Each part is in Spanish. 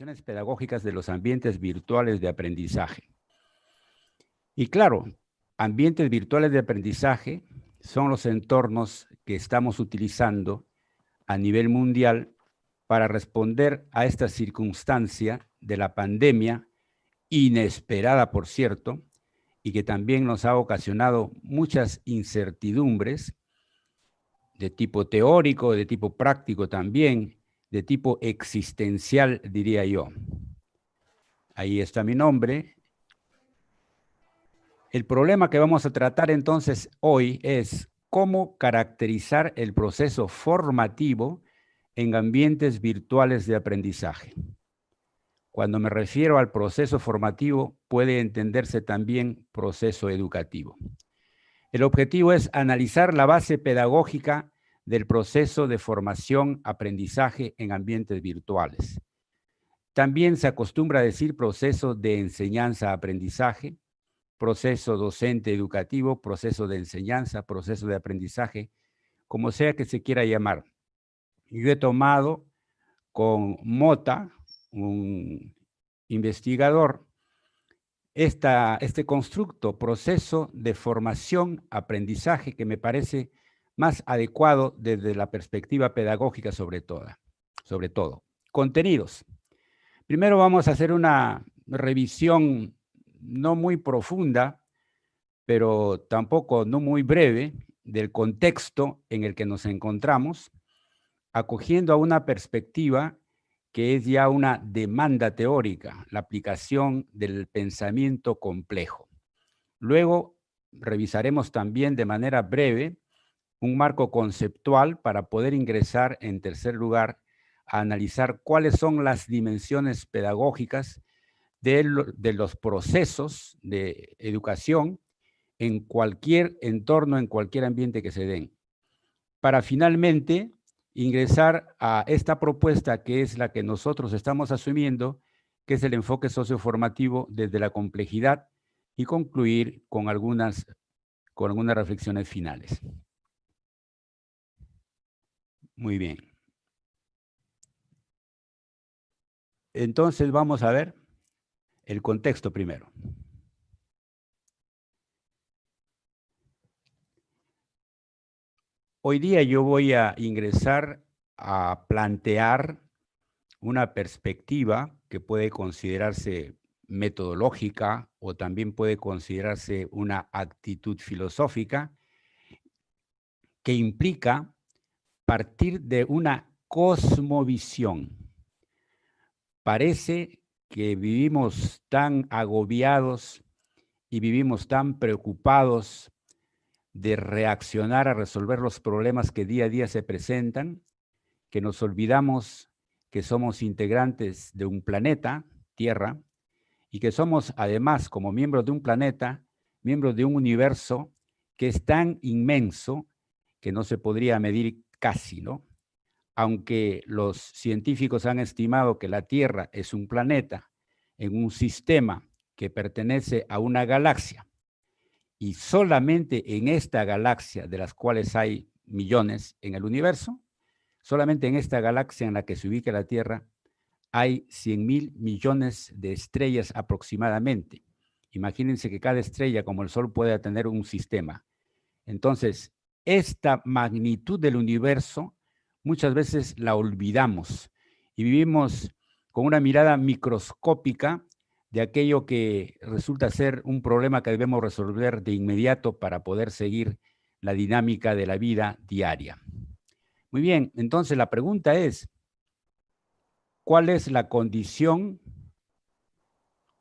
implicaciones pedagógicas de los ambientes virtuales de aprendizaje. Y claro, ambientes virtuales de aprendizaje son los entornos que estamos utilizando a nivel mundial para responder a esta circunstancia de la pandemia, inesperada, por cierto, y que también nos ha ocasionado muchas incertidumbres de tipo teórico, de tipo práctico también, de tipo existencial, diría yo. Ahí está mi nombre. El problema que vamos a tratar entonces hoy es cómo caracterizar el proceso formativo en ambientes virtuales de aprendizaje. Cuando me refiero al proceso formativo, puede entenderse también proceso educativo. El objetivo es analizar la base pedagógica del proceso de formación-aprendizaje en ambientes virtuales. También se acostumbra a decir proceso de enseñanza-aprendizaje, proceso docente educativo, proceso de enseñanza, proceso de aprendizaje, como sea que se quiera llamar. Yo he tomado con Mota, un investigador, este constructo, proceso de formación, aprendizaje, que me parece más adecuado desde la perspectiva pedagógica sobre todo. Contenidos. Primero vamos a hacer una revisión no muy profunda, pero tampoco no muy breve, del contexto en el que nos encontramos, acogiendo a una perspectiva que es ya una demanda teórica, la aplicación del pensamiento complejo. Luego revisaremos también de manera breve un marco conceptual para poder ingresar, en tercer lugar, a analizar cuáles son las dimensiones pedagógicas de los procesos de educación en cualquier entorno, en cualquier ambiente que se den, para finalmente ingresar a esta propuesta que es la que nosotros estamos asumiendo, que es el enfoque socioformativo desde la complejidad, y concluir con algunas reflexiones finales. Muy bien. Entonces vamos a ver el contexto primero. Hoy día yo voy a ingresar a plantear una perspectiva que puede considerarse metodológica o también puede considerarse una actitud filosófica que implica partir de una cosmovisión. Parece que vivimos tan agobiados y vivimos tan preocupados de reaccionar a resolver los problemas que día a día se presentan, que nos olvidamos que somos integrantes de un planeta, Tierra, y que somos además, como miembros de un planeta, miembros de un universo que es tan inmenso que no se podría medir casi, ¿no? Aunque los científicos han estimado que la Tierra es un planeta en un sistema que pertenece a una galaxia, y solamente en esta galaxia, de las cuales hay millones en el universo, solamente en esta galaxia en la que se ubica la Tierra, hay 100.000 millones de estrellas aproximadamente. Imagínense que cada estrella, como el Sol, puede tener un sistema. Entonces, esta magnitud del universo muchas veces la olvidamos y vivimos con una mirada microscópica de aquello que resulta ser un problema que debemos resolver de inmediato para poder seguir la dinámica de la vida diaria. Muy bien, entonces la pregunta es, ¿cuál es la condición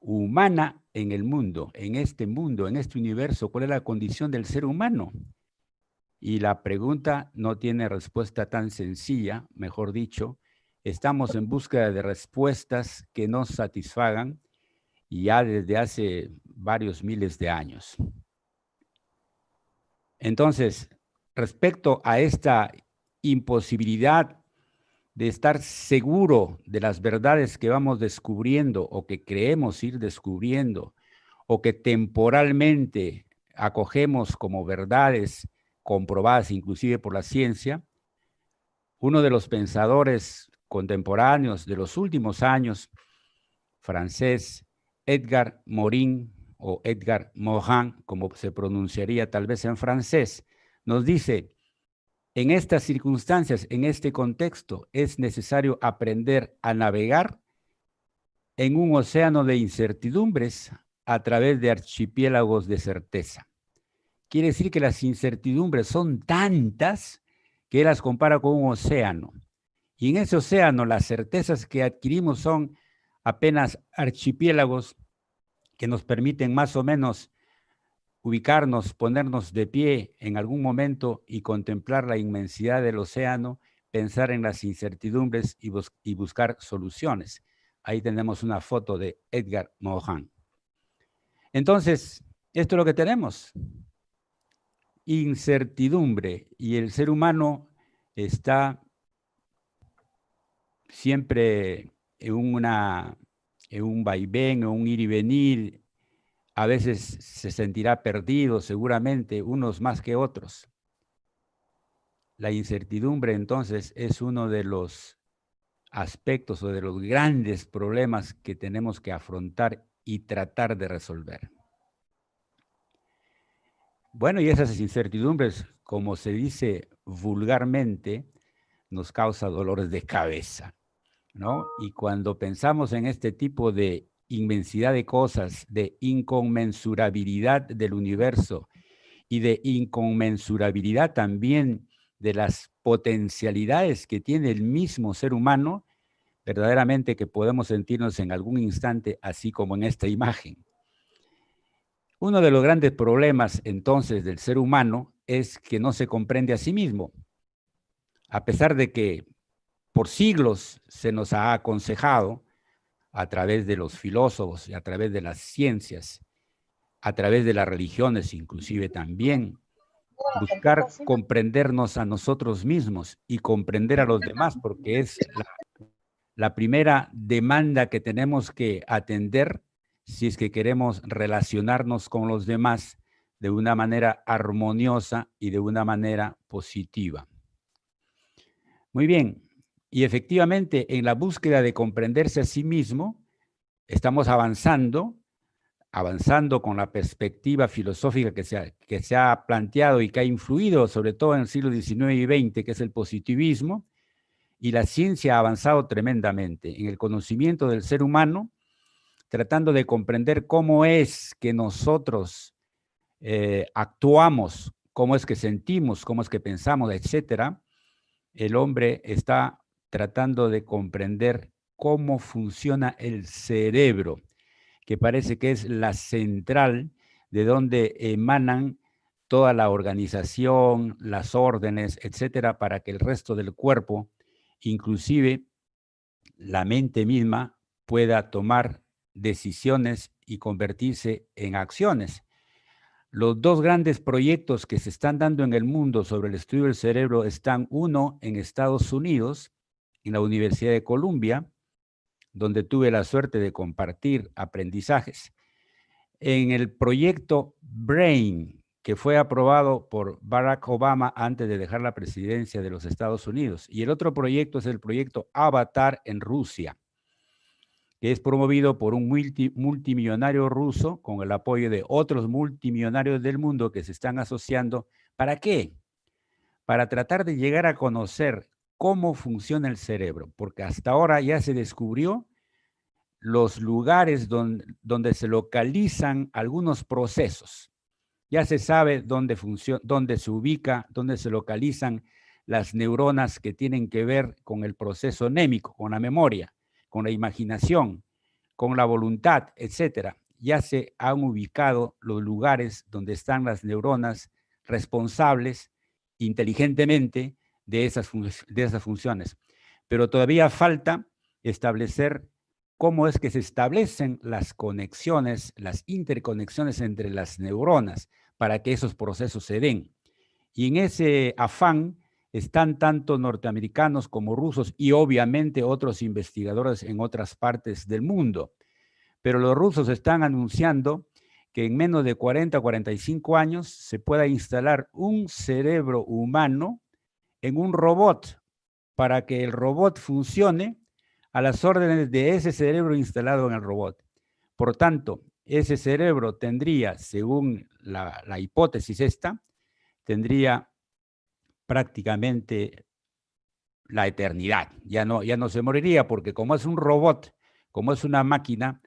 humana en el mundo, en este universo? ¿Cuál es la condición del ser humano? Y la pregunta no tiene respuesta tan sencilla, mejor dicho. Estamos en búsqueda de respuestas que nos satisfagan ya desde hace varios miles de años. Entonces, respecto a esta imposibilidad de estar seguro de las verdades que vamos descubriendo o que creemos ir descubriendo o que temporalmente acogemos como verdades comprobadas inclusive por la ciencia, uno de los pensadores contemporáneos de los últimos años francés, Edgar Morin o Edgar Morin, como se pronunciaría tal vez en francés, nos dice: en estas circunstancias, en este contexto, es necesario aprender a navegar en un océano de incertidumbres a través de archipiélagos de certeza. Quiere decir que las incertidumbres son tantas que él las compara con un océano. Y en ese océano las certezas que adquirimos son apenas archipiélagos que nos permiten más o menos ubicarnos, ponernos de pie en algún momento y contemplar la inmensidad del océano, pensar en las incertidumbres y buscar soluciones. Ahí tenemos una foto de Edgar Morin. Entonces, esto es lo que tenemos. Incertidumbre, y el ser humano está siempre en un vaivén, en un ir y venir. A veces se sentirá perdido, seguramente, unos más que otros. La incertidumbre, entonces, es uno de los aspectos o de los grandes problemas que tenemos que afrontar y tratar de resolver. Bueno, y esas incertidumbres, como se dice vulgarmente, nos causa dolores de cabeza, ¿no? Y cuando pensamos en este tipo de inmensidad de cosas, de inconmensurabilidad del universo y de inconmensurabilidad también de las potencialidades que tiene el mismo ser humano, verdaderamente que podemos sentirnos en algún instante así como en esta imagen. Uno de los grandes problemas entonces del ser humano es que no se comprende a sí mismo, a pesar de que por siglos se nos ha aconsejado a través de los filósofos y a través de las ciencias, a través de las religiones inclusive también, buscar comprendernos a nosotros mismos y comprender a los demás, porque es la primera demanda que tenemos que atender si es que queremos relacionarnos con los demás de una manera armoniosa y de una manera positiva. Muy bien, y efectivamente en la búsqueda de comprenderse a sí mismo, estamos avanzando con la perspectiva filosófica que se ha planteado y que ha influido sobre todo en el siglo XIX y XX, que es el positivismo, y la ciencia ha avanzado tremendamente en el conocimiento del ser humano, tratando de comprender cómo es que nosotros actuamos, cómo es que sentimos, cómo es que pensamos, etcétera. El hombre está tratando de comprender cómo funciona el cerebro, que parece que es la central de donde emanan toda la organización, las órdenes, etcétera, para que el resto del cuerpo, inclusive la mente misma, pueda tomar decisiones y convertirse en acciones. Los dos grandes proyectos que se están dando en el mundo sobre el estudio del cerebro están, uno en Estados Unidos, en la Universidad de Columbia, donde tuve la suerte de compartir aprendizajes, en el proyecto BRAIN, que fue aprobado por Barack Obama antes de dejar la presidencia de los Estados Unidos. Y el otro proyecto es el proyecto Avatar en Rusia, que es promovido por un multimillonario ruso con el apoyo de otros multimillonarios del mundo que se están asociando. ¿Para qué? Para tratar de llegar a conocer cómo funciona el cerebro, porque hasta ahora ya se descubrió los lugares donde se localizan algunos procesos. Ya se sabe dónde se ubica, dónde se localizan las neuronas que tienen que ver con el proceso némico, con la memoria, con la imaginación, con la voluntad, etcétera. Ya se han ubicado los lugares donde están las neuronas responsables inteligentemente de esas funciones. Pero todavía falta establecer cómo es que se establecen las conexiones, las interconexiones entre las neuronas para que esos procesos se den. Y en ese afán están tanto norteamericanos como rusos y obviamente otros investigadores en otras partes del mundo. Pero los rusos están anunciando que en menos de 40 o 45 años se pueda instalar un cerebro humano en un robot para que el robot funcione a las órdenes de ese cerebro instalado en el robot. Por tanto, ese cerebro tendría, según la hipótesis esta, tendría prácticamente la eternidad. Ya no se moriría porque como es un robot, como es una máquina,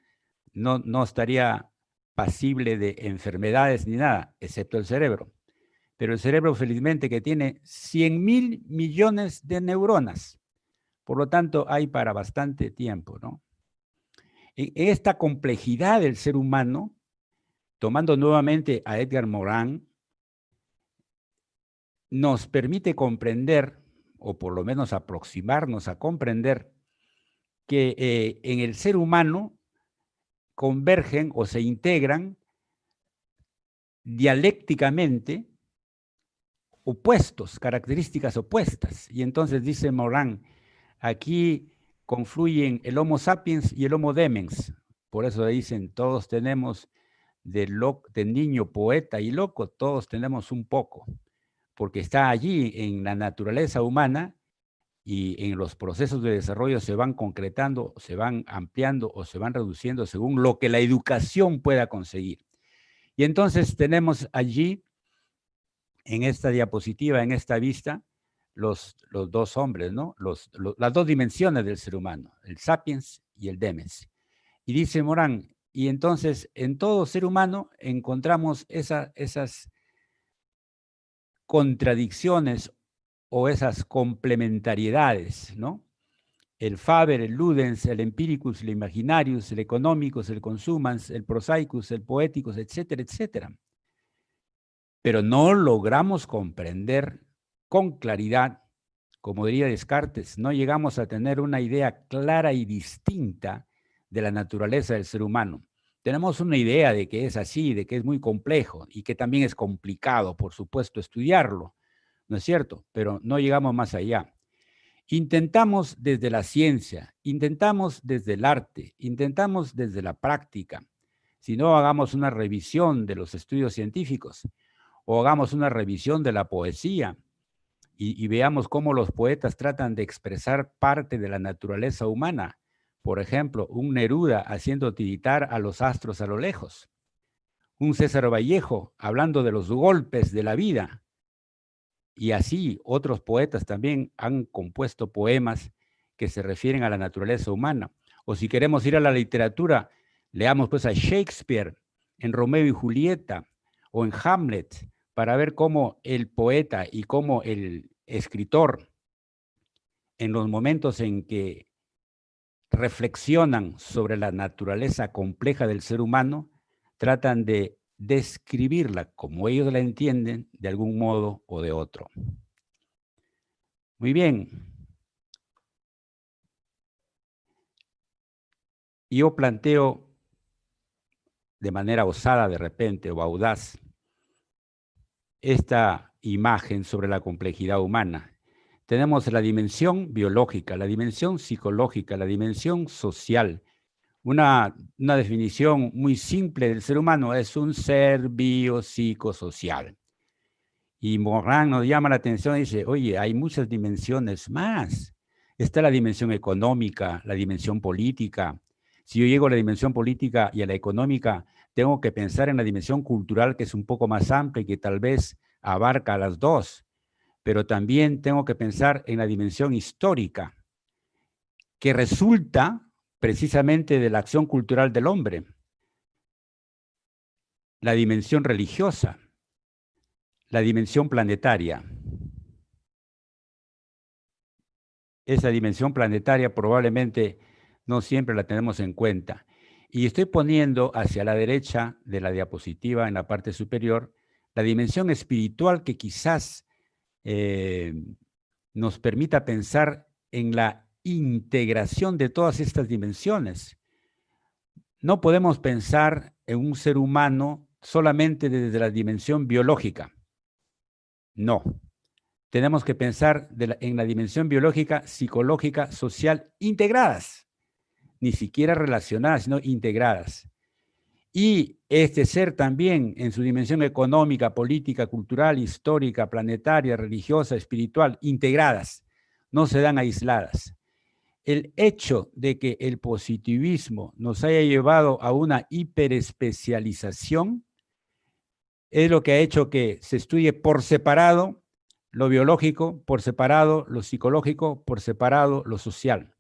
no estaría pasible de enfermedades ni nada, excepto el cerebro. Pero el cerebro, felizmente, que tiene 100.000 millones de neuronas. Por lo tanto, hay para bastante tiempo, ¿no? En esta complejidad del ser humano, tomando nuevamente a Edgar Morin, nos permite comprender, o por lo menos aproximarnos a comprender, que en el ser humano convergen o se integran dialécticamente opuestos, características opuestas. Y entonces dice Morin, aquí confluyen el Homo sapiens y el Homo demens. Por eso dicen, todos tenemos de niño, poeta y loco, todos tenemos un poco, porque está allí en la naturaleza humana y en los procesos de desarrollo se van concretando, se van ampliando o se van reduciendo según lo que la educación pueda conseguir. Y entonces tenemos allí, en esta diapositiva, en esta vista, los dos hombres, ¿no? Las dos dimensiones del ser humano, el sapiens y el demens. Y dice Morán, y entonces en todo ser humano encontramos esas contradicciones o esas complementariedades, ¿no? El Faber, el Ludens, el Empiricus, el Imaginarius, el Economicus, el Consumans, el Prosaicus, el Poeticus, etcétera, etcétera. Pero no logramos comprender con claridad, como diría Descartes, no llegamos a tener una idea clara y distinta de la naturaleza del ser humano. Tenemos una idea de que es así, de que es muy complejo y que también es complicado, por supuesto, estudiarlo, ¿no es cierto? Pero no llegamos más allá. Intentamos desde la ciencia, intentamos desde el arte, intentamos desde la práctica. Si no, hagamos una revisión de los estudios científicos o hagamos una revisión de la poesía y veamos cómo los poetas tratan de expresar parte de la naturaleza humana. Por ejemplo, un Neruda haciendo tiritar a los astros a lo lejos. Un César Vallejo hablando de los golpes de la vida. Y así otros poetas también han compuesto poemas que se refieren a la naturaleza humana. O si queremos ir a la literatura, leamos pues a Shakespeare en Romeo y Julieta o en Hamlet para ver cómo el poeta y cómo el escritor, en los momentos en que reflexionan sobre la naturaleza compleja del ser humano, tratan de describirla como ellos la entienden de algún modo o de otro. Muy bien. Yo planteo de manera osada de repente o audaz esta imagen sobre la complejidad humana. Tenemos la dimensión biológica, la dimensión psicológica, la dimensión social. Una definición muy simple del ser humano es un ser biopsicosocial. Y Morin nos llama la atención y dice, oye, hay muchas dimensiones más. Está la dimensión económica, la dimensión política. Si yo llego a la dimensión política y a la económica, tengo que pensar en la dimensión cultural, que es un poco más amplia y que tal vez abarca a las dos. Pero también tengo que pensar en la dimensión histórica, que resulta precisamente de la acción cultural del hombre. La dimensión religiosa, la dimensión planetaria. Esa dimensión planetaria probablemente no siempre la tenemos en cuenta. Y estoy poniendo hacia la derecha de la diapositiva, en la parte superior, la dimensión espiritual que quizás nos permita pensar en la integración de todas estas dimensiones. No podemos pensar en un ser humano solamente desde la dimensión biológica. No. Tenemos que pensar en la dimensión biológica, psicológica, social, integradas. Ni siquiera relacionadas, sino integradas. Y este ser también en su dimensión económica, política, cultural, histórica, planetaria, religiosa, espiritual, integradas. No se dan aisladas. el hecho de que el positivismo nos haya llevado a una hiperespecialización es lo que ha hecho que se estudie por separado lo biológico, por separado lo psicológico, por separado lo social.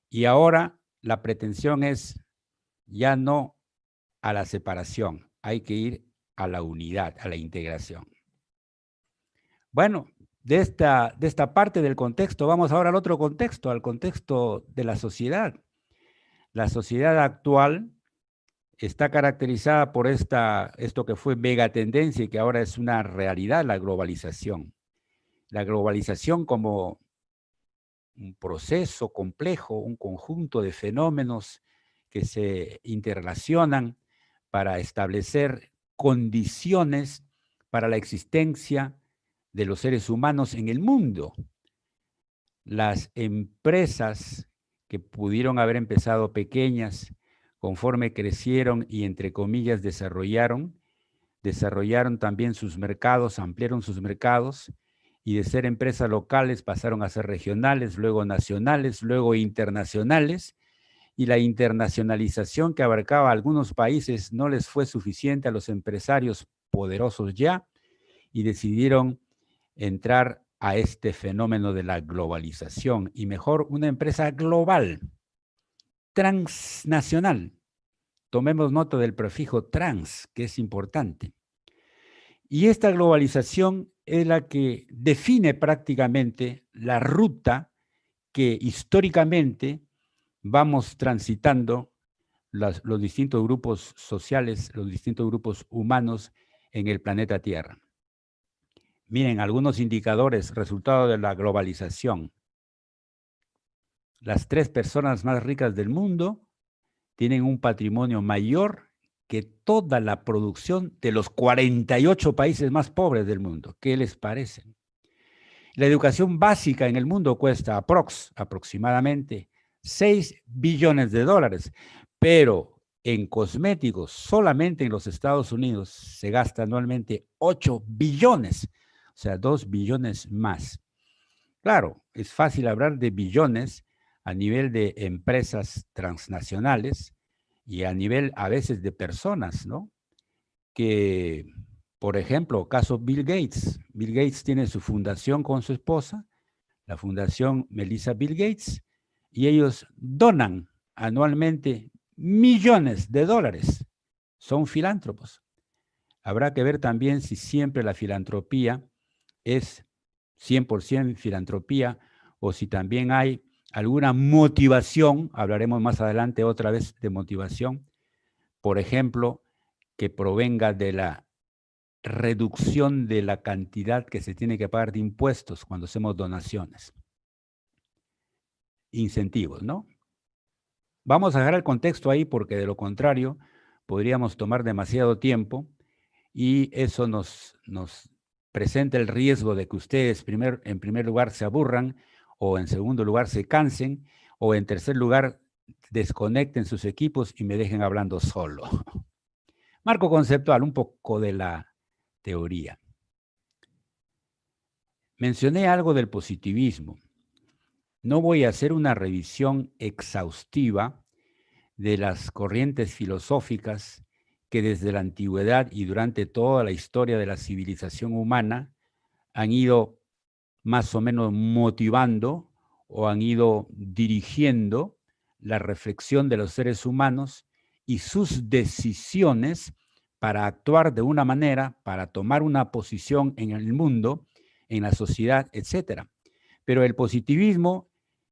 Y ahora la pretensión es ya no a la separación, hay que ir a la unidad, a la integración. Bueno, de esta parte del contexto, vamos ahora al otro contexto, al contexto de la sociedad. La sociedad actual está caracterizada por esto que fue megatendencia y que ahora es una realidad, la globalización. La globalización como un proceso complejo, un conjunto de fenómenos que se interrelacionan para establecer condiciones para la existencia de los seres humanos en el mundo. Las empresas que pudieron haber empezado pequeñas, conforme crecieron y entre comillas desarrollaron también sus mercados, ampliaron sus mercados y de ser empresas locales pasaron a ser regionales, luego nacionales, luego internacionales, y la internacionalización que abarcaba algunos países no les fue suficiente a los empresarios poderosos ya y decidieron entrar a este fenómeno de la globalización y mejor una empresa global, transnacional. Tomemos nota del prefijo trans, que es importante. Y esta globalización es la que define prácticamente la ruta que históricamente vamos transitando los distintos grupos sociales, los distintos grupos humanos en el planeta Tierra. Miren, algunos indicadores, resultado de la globalización. Las 3 personas más ricas del mundo tienen un patrimonio mayor que toda la producción de los 48 países más pobres del mundo. ¿Qué les parece? La educación básica en el mundo cuesta aproximadamente 6 billones de dólares, pero en cosméticos, solamente en los Estados Unidos, se gasta anualmente 8 billones, o sea, 2 billones más. Claro, es fácil hablar de billones a nivel de empresas transnacionales y a nivel a veces de personas, ¿no? Que, por ejemplo, caso Bill Gates. Bill Gates tiene su fundación con su esposa, la Fundación Melissa Bill Gates, y ellos donan anualmente millones de dólares. Son filántropos. Habrá que ver también si siempre la filantropía es 100% filantropía o si también hay alguna motivación, hablaremos más adelante otra vez de motivación, por ejemplo, que provenga de la reducción de la cantidad que se tiene que pagar de impuestos cuando hacemos donaciones. Incentivos, ¿no? Vamos a dejar el contexto ahí porque de lo contrario podríamos tomar demasiado tiempo y eso nos presenta el riesgo de que ustedes en primer lugar se aburran o en segundo lugar se cansen o en tercer lugar desconecten sus equipos y me dejen hablando solo. Marco conceptual, un poco de la teoría. Mencioné algo del positivismo. No voy a hacer una revisión exhaustiva de las corrientes filosóficas que desde la antigüedad y durante toda la historia de la civilización humana han ido más o menos motivando o han ido dirigiendo la reflexión de los seres humanos y sus decisiones para actuar de una manera, para tomar una posición en el mundo, en la sociedad, etc. Pero el positivismo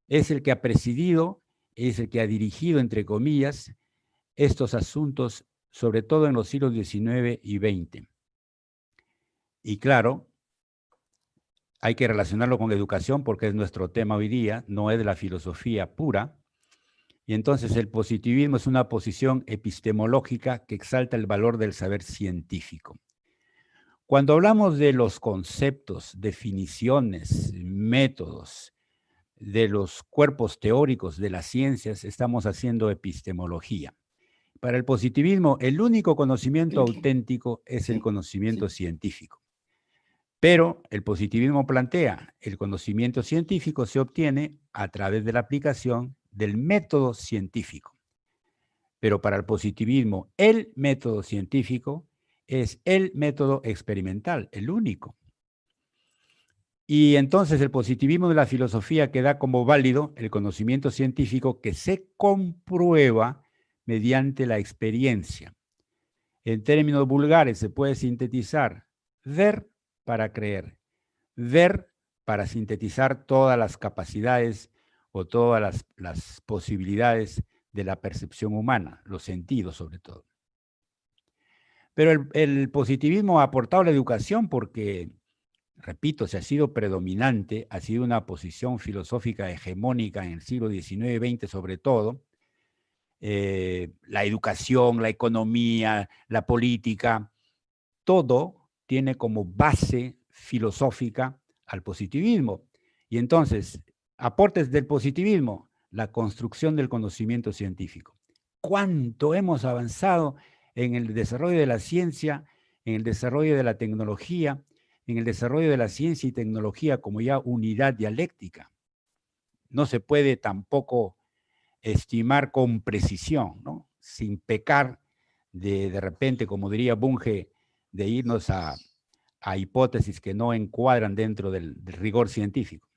es el que ha presidido, es el que ha dirigido, entre comillas, estos asuntos, sobre todo en los siglos XIX y XX. Y claro, hay que relacionarlo con la educación porque es nuestro tema hoy día, no es de la filosofía pura. Y entonces el positivismo es una posición epistemológica que exalta el valor del saber científico. Cuando hablamos de los conceptos, definiciones, métodos, de los cuerpos teóricos de las ciencias, estamos haciendo epistemología. Para el positivismo, el único conocimiento auténtico es el conocimiento científico. Pero el positivismo plantea, el conocimiento científico se obtiene a través de la aplicación del método científico. Pero para el positivismo, el método científico es el método experimental, el único. Y entonces el positivismo de la filosofía que da como válido el conocimiento científico que se comprueba mediante la experiencia. En términos vulgares se puede sintetizar: ver para creer, ver para sintetizar todas las capacidades o todas las posibilidades de la percepción humana, los sentidos sobre todo. Pero el positivismo ha aportado la educación porque, repito, se ha sido predominante, ha sido una posición filosófica hegemónica en el siglo XIX y XX sobre todo. La educación, la economía, la política, todo tiene como base filosófica al positivismo. Y entonces, aportes del positivismo, la construcción del conocimiento científico. ¿Cuánto hemos avanzado en el desarrollo de la ciencia, en el desarrollo de la tecnología, en el desarrollo de la ciencia y tecnología como ya unidad dialéctica? No se puede tampoco estimar con precisión, ¿no? Sin pecar de repente, como diría Bunge, de irnos a hipótesis que no encuadran dentro del rigor científico.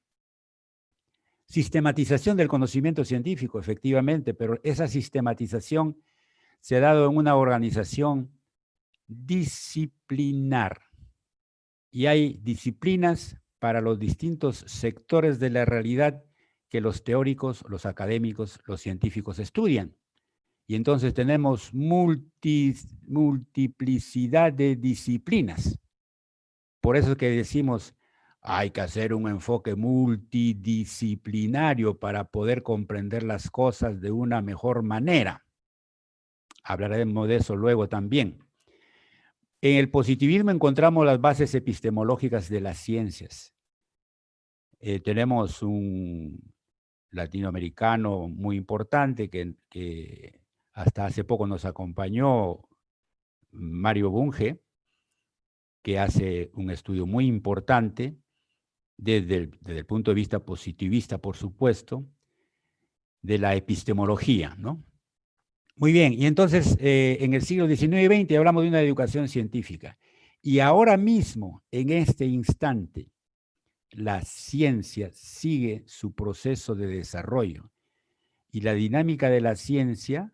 Sistematización del conocimiento científico, efectivamente, pero esa sistematización se ha dado en una organización disciplinar. Y hay disciplinas para los distintos sectores de la realidad que los teóricos, los académicos, los científicos estudian. Y entonces tenemos multiplicidad de disciplinas. Por eso es que decimos, hay que hacer un enfoque multidisciplinario para poder comprender las cosas de una mejor manera. Hablaremos de eso luego también. En el positivismo encontramos las bases epistemológicas de las ciencias. Tenemos un latinoamericano muy importante que hasta hace poco nos acompañó, Mario Bunge, que hace un estudio muy importante desde el punto de vista positivista, por supuesto, de la epistemología, ¿no? Muy bien, y entonces en el siglo XIX y XX hablamos de una educación científica. Y ahora mismo, en este instante, la ciencia sigue su proceso de desarrollo. Y la dinámica de la ciencia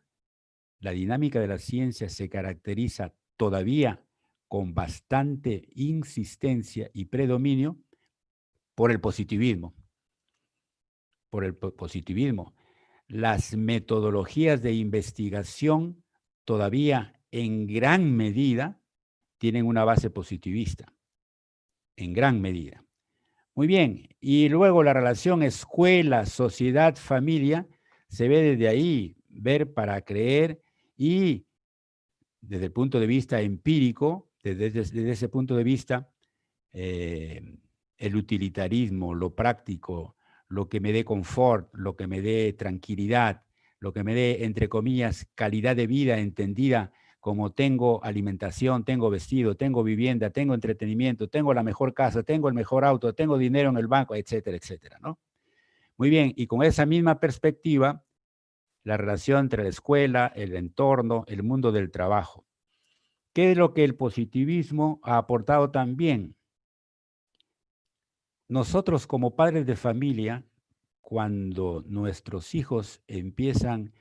se caracteriza todavía con bastante insistencia y predominio por el positivismo. Por el positivismo. Las metodologías de investigación todavía en gran medida tienen una base positivista, en gran medida. Muy bien, y luego la relación escuela, sociedad, familia, se ve desde ahí, ver para creer, y desde el punto de vista empírico, desde ese punto de vista, el utilitarismo, lo práctico, lo que me dé confort, lo que me dé tranquilidad, lo que me dé, entre comillas, calidad de vida entendida como tengo alimentación, tengo vestido, tengo vivienda, tengo entretenimiento, tengo la mejor casa, tengo el mejor auto, tengo dinero en el banco, etcétera, etcétera, ¿no? Muy bien, y con esa misma perspectiva, la relación entre la escuela, el entorno, el mundo del trabajo. ¿Qué es lo que el positivismo ha aportado también? Nosotros como padres de familia, cuando nuestros hijos empiezan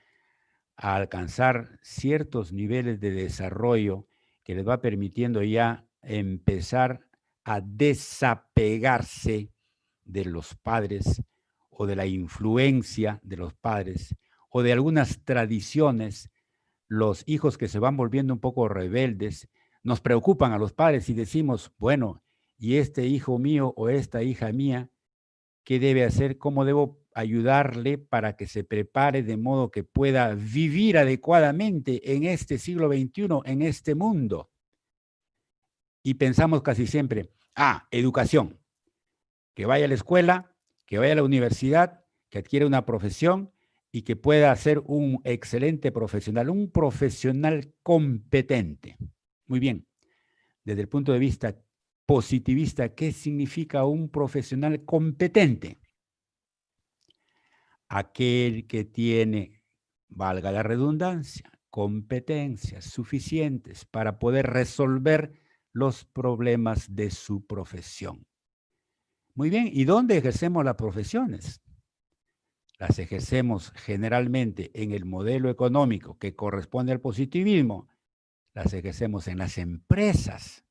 a alcanzar ciertos niveles de desarrollo que les va permitiendo ya empezar a desapegarse de los padres o de la influencia de los padres o de algunas tradiciones, los hijos que se van volviendo un poco rebeldes, nos preocupan a los padres y decimos, bueno, ¿y este hijo mío o esta hija mía qué debe hacer? ¿Cómo debo ayudarle para que se prepare de modo que pueda vivir adecuadamente en este siglo XXI, en este mundo? Y pensamos casi siempre, educación, que vaya a la escuela, que vaya a la universidad, que adquiera una profesión y que pueda ser un excelente profesional, un profesional competente. Muy bien, desde el punto de vista positivista, ¿qué significa un profesional competente? Aquel que tiene, valga la redundancia, competencias suficientes para poder resolver los problemas de su profesión. Muy bien, ¿y dónde ejercemos las profesiones? Las ejercemos generalmente en el modelo económico que corresponde al positivismo. Las ejercemos en las empresas.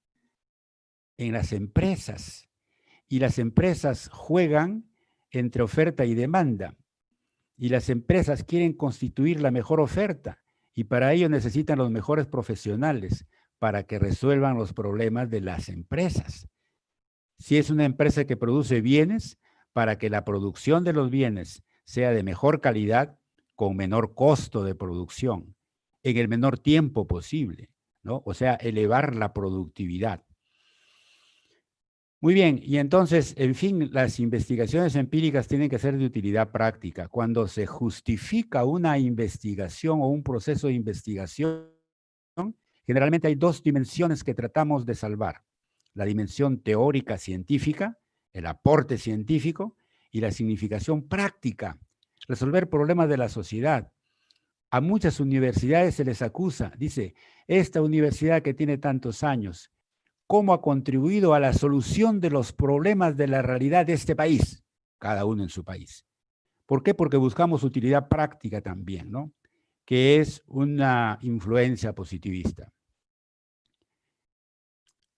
En las empresas. Y las empresas juegan entre oferta y demanda. Y las empresas quieren constituir la mejor oferta. Y para ello necesitan los mejores profesionales para que resuelvan los problemas de las empresas. Si es una empresa que produce bienes, para que la producción de los bienes sea de mejor calidad, con menor costo de producción, en el menor tiempo posible, ¿no? O sea, elevar la productividad. Muy bien, y entonces, en fin, las investigaciones empíricas tienen que ser de utilidad práctica. Cuando se justifica una investigación o un proceso de investigación, generalmente hay dos dimensiones que tratamos de salvar. La dimensión teórica científica, el aporte científico, y la significación práctica, resolver problemas de la sociedad. A muchas universidades se les acusa, dice, esta universidad que tiene tantos años, ¿cómo ha contribuido a la solución de los problemas de la realidad de este país? Cada uno en su país. ¿Por qué? Porque buscamos utilidad práctica también, ¿no? Que es una influencia positivista.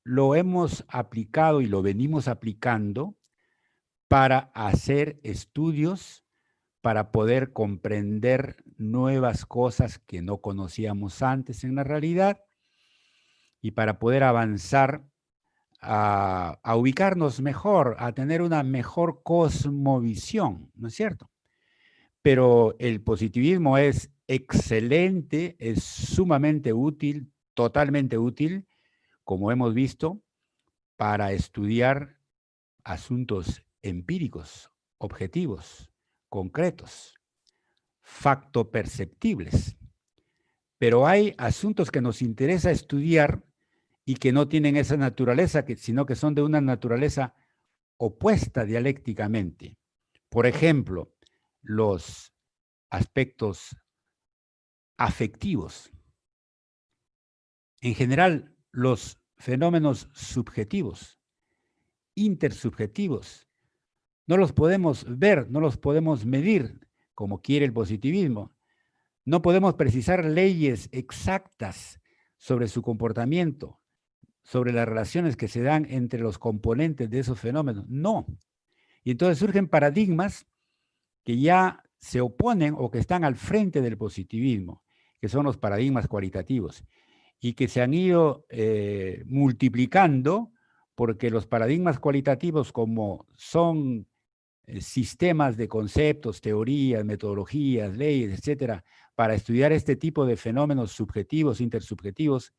Lo hemos aplicado y lo venimos aplicando para hacer estudios, para poder comprender nuevas cosas que no conocíamos antes en la realidad y para poder avanzar a ubicarnos mejor, a tener una mejor cosmovisión, ¿no es cierto? Pero el positivismo es excelente, es sumamente útil, totalmente útil, como hemos visto, para estudiar asuntos empíricos, objetivos, concretos, factoperceptibles. Pero hay asuntos que nos interesa estudiar y que no tienen esa naturaleza, sino que son de una naturaleza opuesta dialécticamente. Por ejemplo, los aspectos afectivos. En general, los fenómenos subjetivos, intersubjetivos, no los podemos ver, no los podemos medir como quiere el positivismo. No podemos precisar leyes exactas sobre su comportamiento, sobre las relaciones que se dan entre los componentes de esos fenómenos. No. Y entonces surgen paradigmas que ya se oponen o que están al frente del positivismo, que son los paradigmas cualitativos, y que se han ido multiplicando porque los paradigmas cualitativos, como son sistemas de conceptos, teorías, metodologías, leyes, etcétera, para estudiar este tipo de fenómenos subjetivos, intersubjetivos,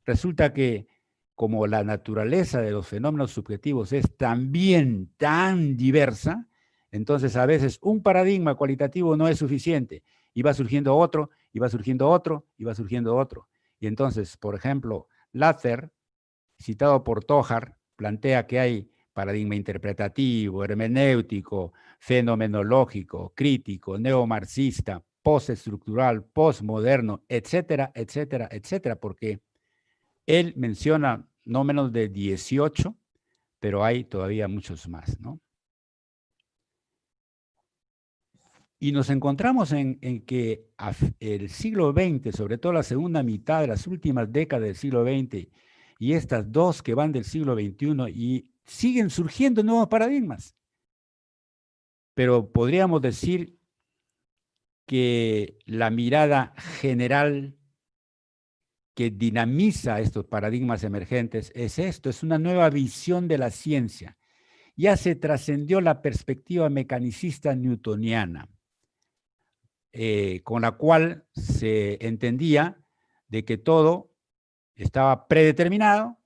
resulta que como la naturaleza de los fenómenos subjetivos es también tan diversa, entonces a veces un paradigma cualitativo no es suficiente y va surgiendo otro, y va surgiendo otro, y va surgiendo otro. Y entonces, por ejemplo, Lather, citado por Tojar, plantea que hay paradigma interpretativo, hermenéutico, fenomenológico, crítico, neomarxista, postestructural, postmoderno, etcétera, etcétera, etcétera, porque él menciona no menos de 18, pero hay todavía muchos más, ¿no? Y nos encontramos en que el siglo XX, sobre todo la segunda mitad de las últimas décadas del siglo XX, y estas dos que van del siglo XXI, y siguen surgiendo nuevos paradigmas. Pero podríamos decir que la mirada general que dinamiza estos paradigmas emergentes es esto, es una nueva visión de la ciencia. Ya se trascendió la perspectiva mecanicista newtoniana, con la cual se entendía de que todo estaba predeterminado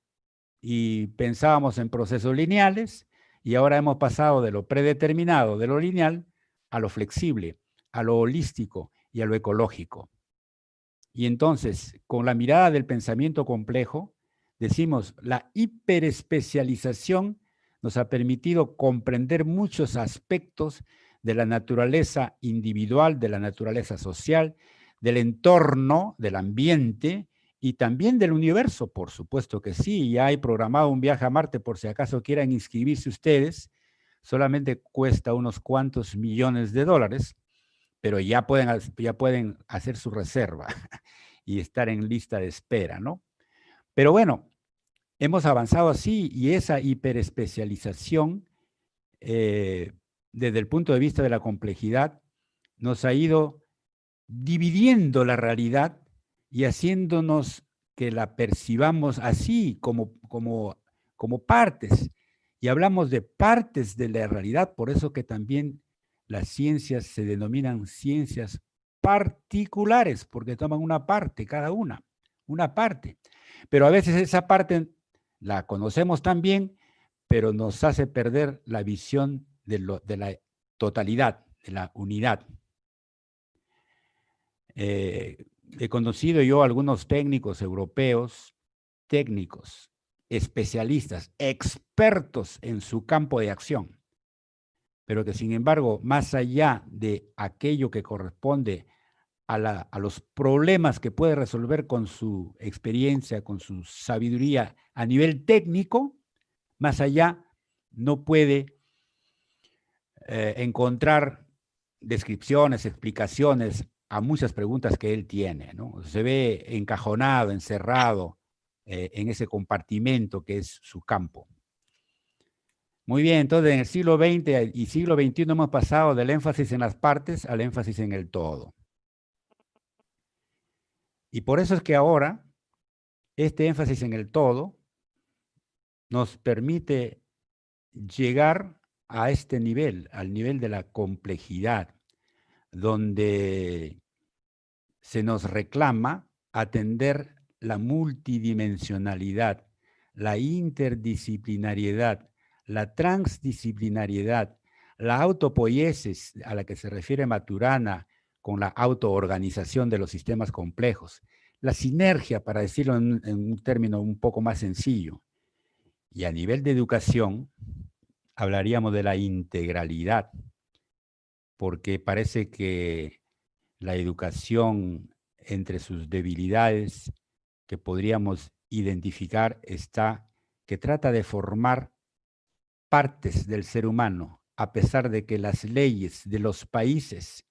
y pensábamos en procesos lineales, y ahora hemos pasado de lo predeterminado, de lo lineal, a lo flexible, a lo holístico y a lo ecológico. Y entonces, con la mirada del pensamiento complejo, decimos, la hiperespecialización nos ha permitido comprender muchos aspectos de la naturaleza individual, de la naturaleza social, del entorno, del ambiente y también del universo, por supuesto que sí. Ya hay programado un viaje a Marte por si acaso quieran inscribirse ustedes. Solamente cuesta unos cuantos millones de dólares, pero ya pueden hacer su reserva y estar en lista de espera, ¿no? Pero bueno, hemos avanzado así y esa hiperespecialización, desde el punto de vista de la complejidad, nos ha ido dividiendo la realidad y haciéndonos que la percibamos así, como partes. Y hablamos de partes de la realidad, por eso que también las ciencias se denominan ciencias particulares, porque toman una parte cada una parte. Pero a veces esa parte la conocemos también, pero nos hace perder la visión de la totalidad, de la unidad. He conocido yo algunos técnicos europeos, técnicos, especialistas, expertos en su campo de acción, pero que sin embargo, más allá de aquello que corresponde a los problemas que puede resolver con su experiencia, con su sabiduría a nivel técnico, más allá no puede encontrar descripciones, explicaciones a muchas preguntas que él tiene, ¿no? Se ve encajonado, encerrado en ese compartimento que es su campo. Muy bien, entonces en el siglo XX y siglo XXI hemos pasado del énfasis en las partes al énfasis en el todo. Y por eso es que ahora este énfasis en el todo nos permite llegar a este nivel, al nivel de la complejidad, donde se nos reclama atender la multidimensionalidad, la interdisciplinariedad, la transdisciplinariedad, la autopoiesis a la que se refiere Maturana con la autoorganización de los sistemas complejos, la sinergia, para decirlo en un término un poco más sencillo. Y a nivel de educación, hablaríamos de la integralidad, porque parece que la educación, entre sus debilidades que podríamos identificar, está que trata de formar partes del ser humano, a pesar de que las leyes de los países,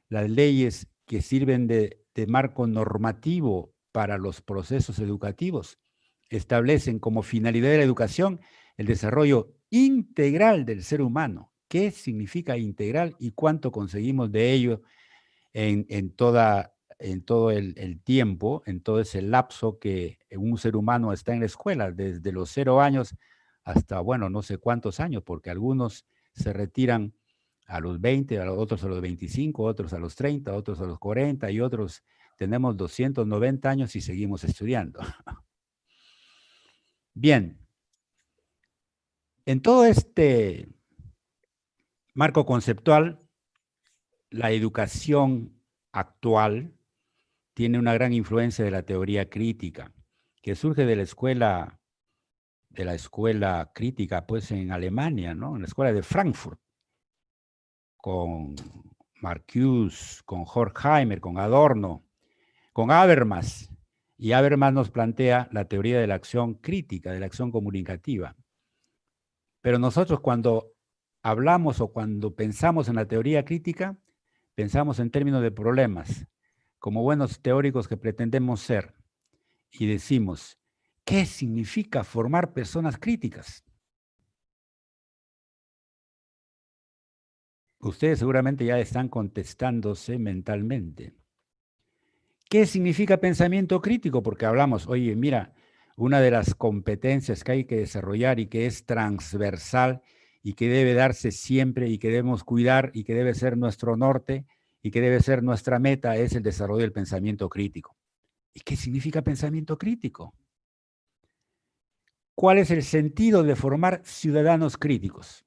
las leyes que sirven de marco normativo para los procesos educativos, establecen como finalidad de la educación el desarrollo integral del ser humano. ¿Qué significa integral y cuánto conseguimos de ello en todo el tiempo, en todo ese lapso que un ser humano está en la escuela, desde los 0 años hasta, bueno, no sé cuántos años, porque algunos se retiran a los 20, otros a los 25, otros a los 30, otros a los 40 y otros tenemos 290 años y seguimos estudiando. Bien, en todo este marco conceptual, la educación actual tiene una gran influencia de la teoría crítica, que surge de la escuela crítica, pues en Alemania, ¿no? En la escuela de Frankfurt, con Marcuse, con Horkheimer, con Adorno, con Habermas. Y Habermas nos plantea la teoría de la acción crítica, de la acción comunicativa. Pero nosotros cuando hablamos o cuando pensamos en la teoría crítica, pensamos en términos de problemas, como buenos teóricos que pretendemos ser, y decimos, ¿qué significa formar personas críticas? Ustedes seguramente ya están contestándose mentalmente. ¿Qué significa pensamiento crítico? Porque hablamos, oye, mira, una de las competencias que hay que desarrollar y que es transversal y que debe darse siempre y que debemos cuidar y que debe ser nuestro norte y que debe ser nuestra meta es el desarrollo del pensamiento crítico. ¿Y qué significa pensamiento crítico? ¿Cuál es el sentido de formar ciudadanos críticos?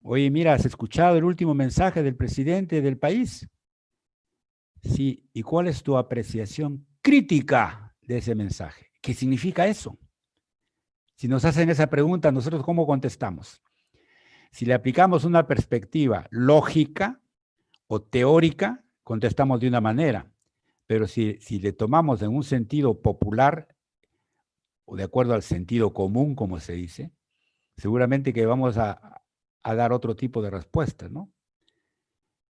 Oye, mira, ¿has escuchado el último mensaje del presidente del país? Sí, ¿y cuál es tu apreciación crítica de ese mensaje? ¿Qué significa eso? Si nos hacen esa pregunta, ¿nosotros cómo contestamos? Si le aplicamos una perspectiva lógica o teórica, contestamos de una manera. Pero si le tomamos en un sentido popular, o de acuerdo al sentido común, como se dice, seguramente que vamos a dar otro tipo de respuesta, ¿no?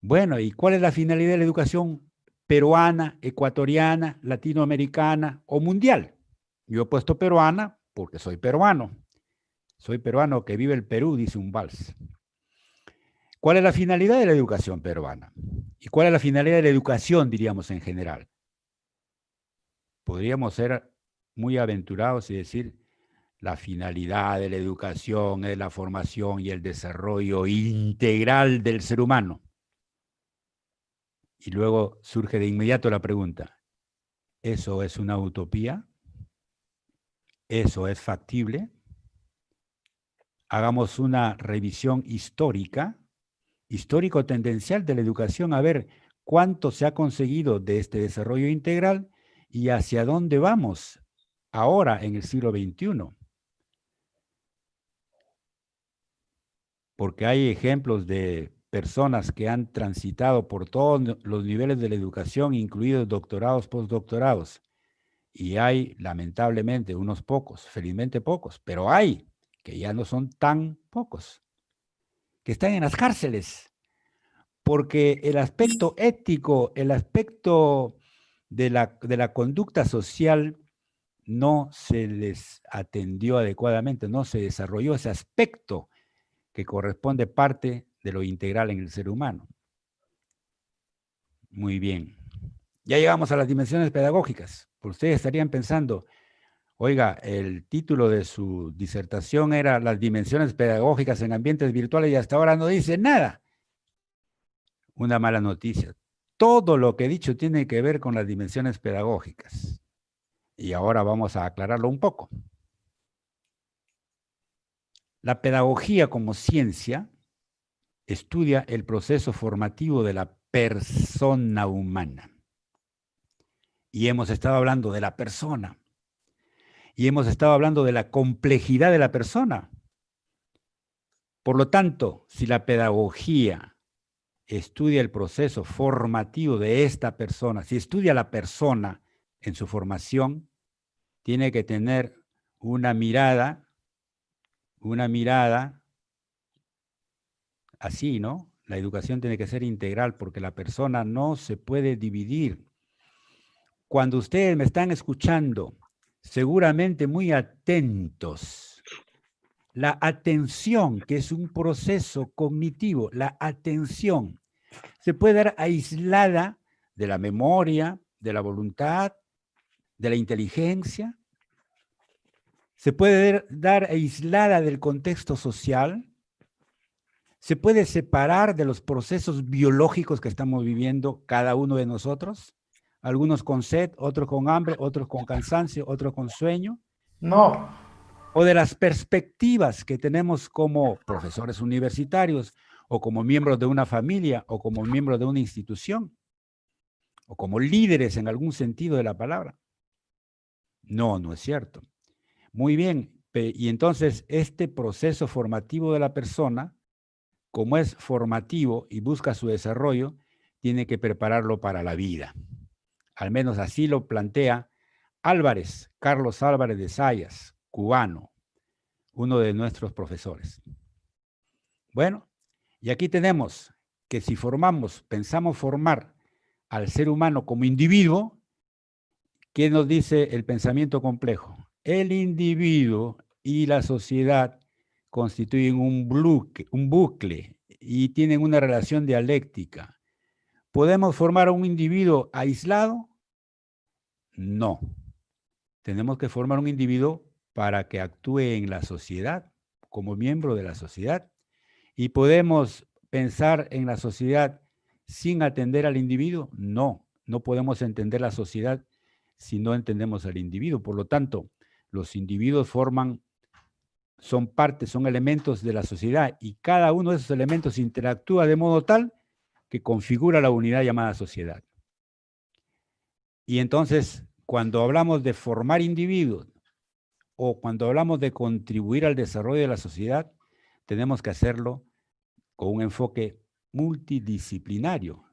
Bueno, ¿y cuál es la finalidad de la educación peruana, ecuatoriana, latinoamericana o mundial? Yo he puesto peruana porque soy peruano. Soy peruano que vive el Perú, dice un vals. ¿Cuál es la finalidad de la educación peruana? ¿Y cuál es la finalidad de la educación, diríamos, en general? Podríamos ser muy aventurados y decir, la finalidad de la educación es la formación y el desarrollo integral del ser humano. Y luego surge de inmediato la pregunta, ¿eso es una utopía? ¿Eso es factible? Hagamos una revisión histórica, histórico-tendencial de la educación, a ver cuánto se ha conseguido de este desarrollo integral y hacia dónde vamos ahora en el siglo XXI. Porque hay ejemplos de personas que han transitado por todos los niveles de la educación, incluidos doctorados, postdoctorados, y hay, lamentablemente, unos pocos, felizmente pocos, pero hay, que ya no son tan pocos, que están en las cárceles, porque el aspecto ético, el aspecto de la conducta social no se les atendió adecuadamente, no se desarrolló ese aspecto que corresponde parte de lo integral en el ser humano. Muy bien. Ya llegamos a las dimensiones pedagógicas. Ustedes estarían pensando, oiga, el título de su disertación era Las dimensiones pedagógicas en ambientes virtuales y hasta ahora no dice nada. Una mala noticia. Todo lo que he dicho tiene que ver con las dimensiones pedagógicas. Y ahora vamos a aclararlo un poco. La pedagogía como ciencia estudia el proceso formativo de la persona humana. Y hemos estado hablando de la persona. Y hemos estado hablando de la complejidad de la persona. Por lo tanto, si la pedagogía estudia el proceso formativo de esta persona, si estudia a la persona en su formación, tiene que tener una mirada así, ¿no? La educación tiene que ser integral porque la persona no se puede dividir. Cuando ustedes me están escuchando, seguramente muy atentos, la atención, que es un proceso cognitivo, la atención, se puede dar aislada de la memoria, de la voluntad, de la inteligencia. Se puede dar aislada del contexto social. Se puede separar de los procesos biológicos que estamos viviendo cada uno de nosotros. Algunos con sed, otros con hambre, otros con cansancio, otros con sueño. No, O de las perspectivas que tenemos como profesores universitarios, o como miembros de una familia, o como miembros de una institución, o como líderes en algún sentido de la palabra. No, no es cierto. Muy bien, y entonces este proceso formativo de la persona, como es formativo y busca su desarrollo, tiene que prepararlo para la vida. Al menos así lo plantea Álvarez, Carlos Álvarez de Zayas, cubano, uno de nuestros profesores. Bueno, y aquí tenemos que si pensamos formar al ser humano como individuo, ¿qué nos dice el pensamiento complejo? El individuo y la sociedad constituyen un bucle y tienen una relación dialéctica. ¿Podemos formar a un individuo aislado? No. Tenemos que formar un individuo para que actúe en la sociedad, como miembro de la sociedad. ¿Y podemos pensar en la sociedad sin atender al individuo? No, no podemos entender la sociedad si no entendemos al individuo. Por lo tanto, los individuos son partes, son elementos de la sociedad y cada uno de esos elementos interactúa de modo tal que configura la unidad llamada sociedad. Y entonces, cuando hablamos de formar individuos o cuando hablamos de contribuir al desarrollo de la sociedad, tenemos que hacerlo con un enfoque multidisciplinario.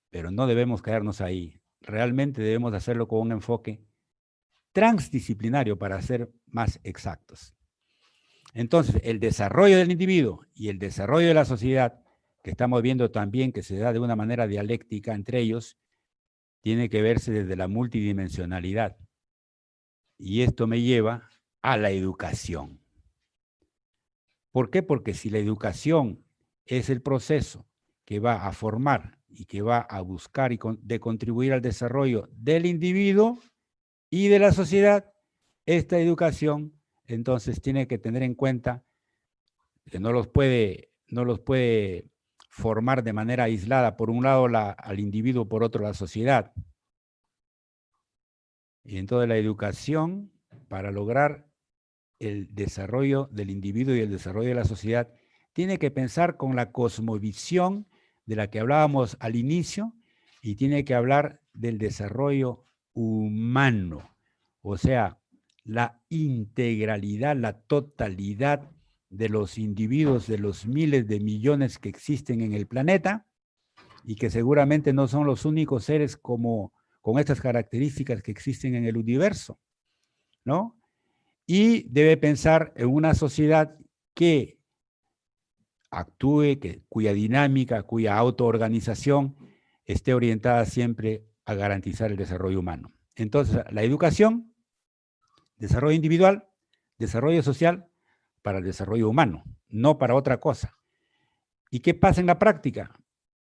Pero no debemos quedarnos ahí. Realmente debemos hacerlo con un enfoque transdisciplinario para ser más exactos. Entonces, el desarrollo del individuo y el desarrollo de la sociedad, que estamos viendo también que se da de una manera dialéctica entre ellos, tiene que verse desde la multidimensionalidad. Y esto me lleva a la educación. ¿Por qué? Porque si la educación es el proceso que va a formar y que va a buscar de contribuir al desarrollo del individuo y de la sociedad, esta educación entonces tiene que tener en cuenta que no los puede formar de manera aislada, por un lado al individuo, por otro la sociedad. Y entonces la educación, para lograr el desarrollo del individuo y el desarrollo de la sociedad, tiene que pensar con la cosmovisión de la que hablábamos al inicio y tiene que hablar del desarrollo humano, o sea, la integralidad, la totalidad de los individuos, de los miles de millones que existen en el planeta y que seguramente no son los únicos seres con estas características que existen en el universo, ¿no? Y debe pensar en una sociedad que actúe, cuya dinámica, cuya autoorganización esté orientada siempre a garantizar el desarrollo humano. Entonces, la educación, desarrollo individual, desarrollo social para el desarrollo humano, no para otra cosa. ¿Y qué pasa en la práctica?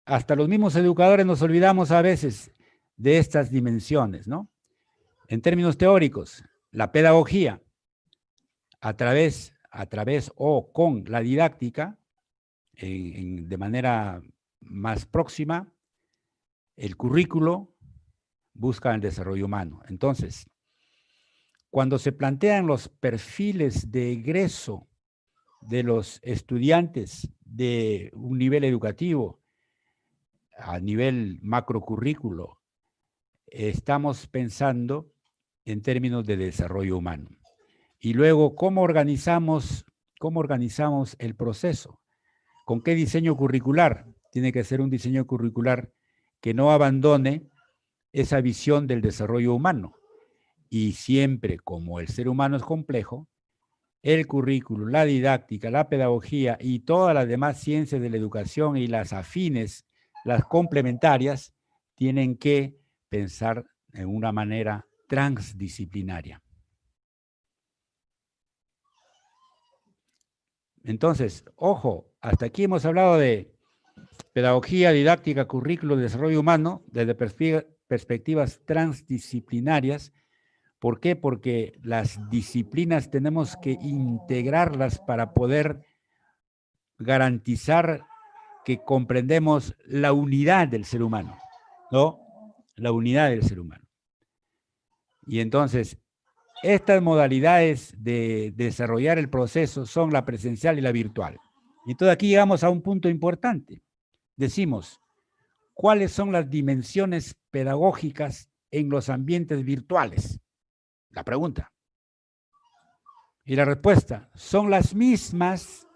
Hasta los mismos educadores nos olvidamos a veces de estas dimensiones, ¿no? En términos teóricos, la pedagogía, a través o con la didáctica, de manera más próxima, el currículo busca el desarrollo humano. Entonces, cuando se plantean los perfiles de egreso de los estudiantes de un nivel educativo a nivel macrocurrículo, estamos pensando en términos de desarrollo humano. Y luego, ¿cómo organizamos el proceso? ¿Con qué diseño curricular? Tiene que ser un diseño curricular que no abandone esa visión del desarrollo humano. Y siempre, como el ser humano es complejo, el currículo, la didáctica, la pedagogía y todas las demás ciencias de la educación y las afines, las complementarias, tienen que pensar en una manera transdisciplinaria. Entonces, ojo, hasta aquí hemos hablado de pedagogía, didáctica, currículo, desarrollo humano, desde perspectivas transdisciplinarias. ¿Por qué? Porque las disciplinas tenemos que integrarlas para poder garantizar que comprendemos la unidad del ser humano, ¿no? La unidad del ser humano. Y entonces, estas modalidades de desarrollar el proceso son la presencial y la virtual. Y entonces aquí llegamos a un punto importante. Decimos, ¿cuáles son las dimensiones pedagógicas en los ambientes virtuales? La pregunta. Y la respuesta, son las mismas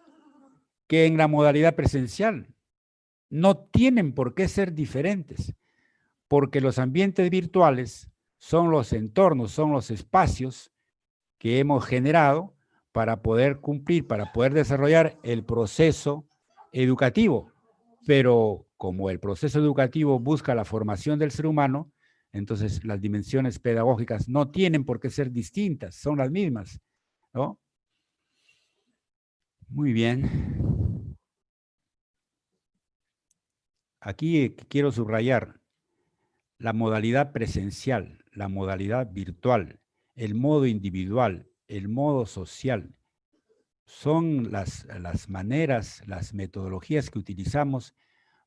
que en la modalidad presencial. No tienen por qué ser diferentes, porque los ambientes virtuales son los entornos, son los espacios que hemos generado para poder cumplir, para poder desarrollar el proceso educativo. Pero como el proceso educativo busca la formación del ser humano, entonces las dimensiones pedagógicas no tienen por qué ser distintas, son las mismas, ¿no? Muy bien. Aquí quiero subrayar la modalidad presencial, la modalidad virtual, el modo individual, el modo social. Son las maneras, las metodologías que utilizamos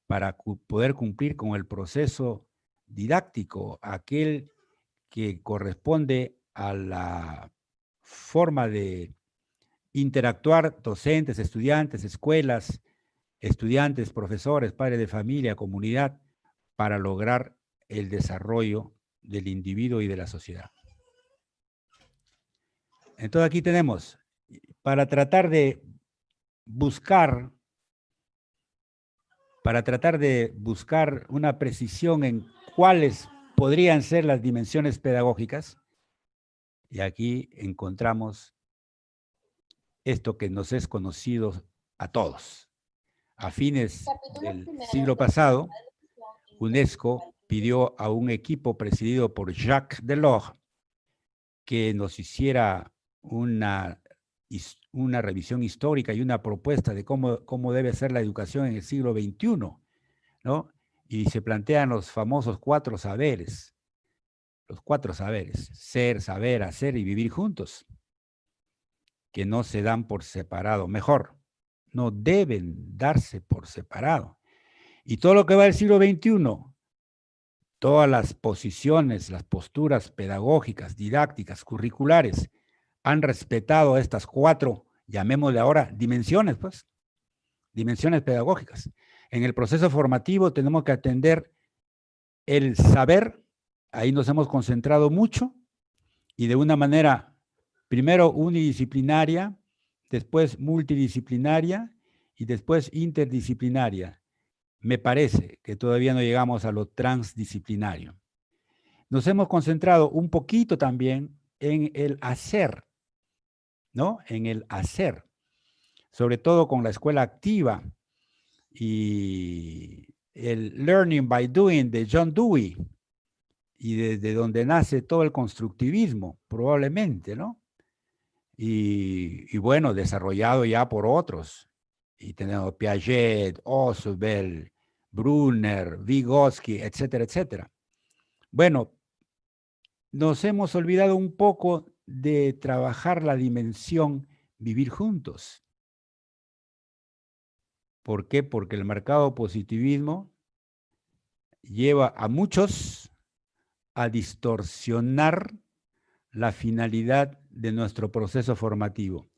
para poder cumplir con el proceso didáctico, aquel que corresponde a la forma de interactuar docentes, estudiantes, escuelas, estudiantes, profesores, padres de familia, comunidad, para lograr el desarrollo del individuo y de la sociedad. Entonces aquí tenemos, para tratar de buscar una precisión en cuáles podrían ser las dimensiones pedagógicas, y aquí encontramos esto que nos es conocido a todos. A fines del siglo pasado, UNESCO pidió a un equipo presidido por Jacques Delors que nos hiciera una revisión histórica y una propuesta de cómo debe ser la educación en el siglo XXI, ¿no? Y se plantean los famosos 4 saberes. Los 4 saberes: ser, saber, hacer y vivir juntos, que no se dan por separado. Mejor, no deben darse por separado. Y todo lo que va del siglo XXI, todas las posiciones, las posturas pedagógicas, didácticas, curriculares, han respetado estas 4, llamémosle ahora, dimensiones, pues, dimensiones pedagógicas. En el proceso formativo tenemos que atender el saber, ahí nos hemos concentrado mucho, y de una manera, primero unidisciplinaria, después multidisciplinaria y después interdisciplinaria. Me parece que todavía no llegamos a lo transdisciplinario. Nos hemos concentrado un poquito también en el hacer, ¿no? En el hacer, sobre todo con la escuela activa y el learning by doing de John Dewey, y desde donde nace todo el constructivismo, probablemente, ¿no? Y bueno, desarrollado ya por otros. Y tenemos Piaget, Ausubel, Brunner, Vygotsky, etcétera, etcétera. Bueno, nos hemos olvidado un poco de trabajar la dimensión vivir juntos. ¿Por qué? Porque el marcado positivismo lleva a muchos a distorsionar la finalidad de nuestro proceso formativo.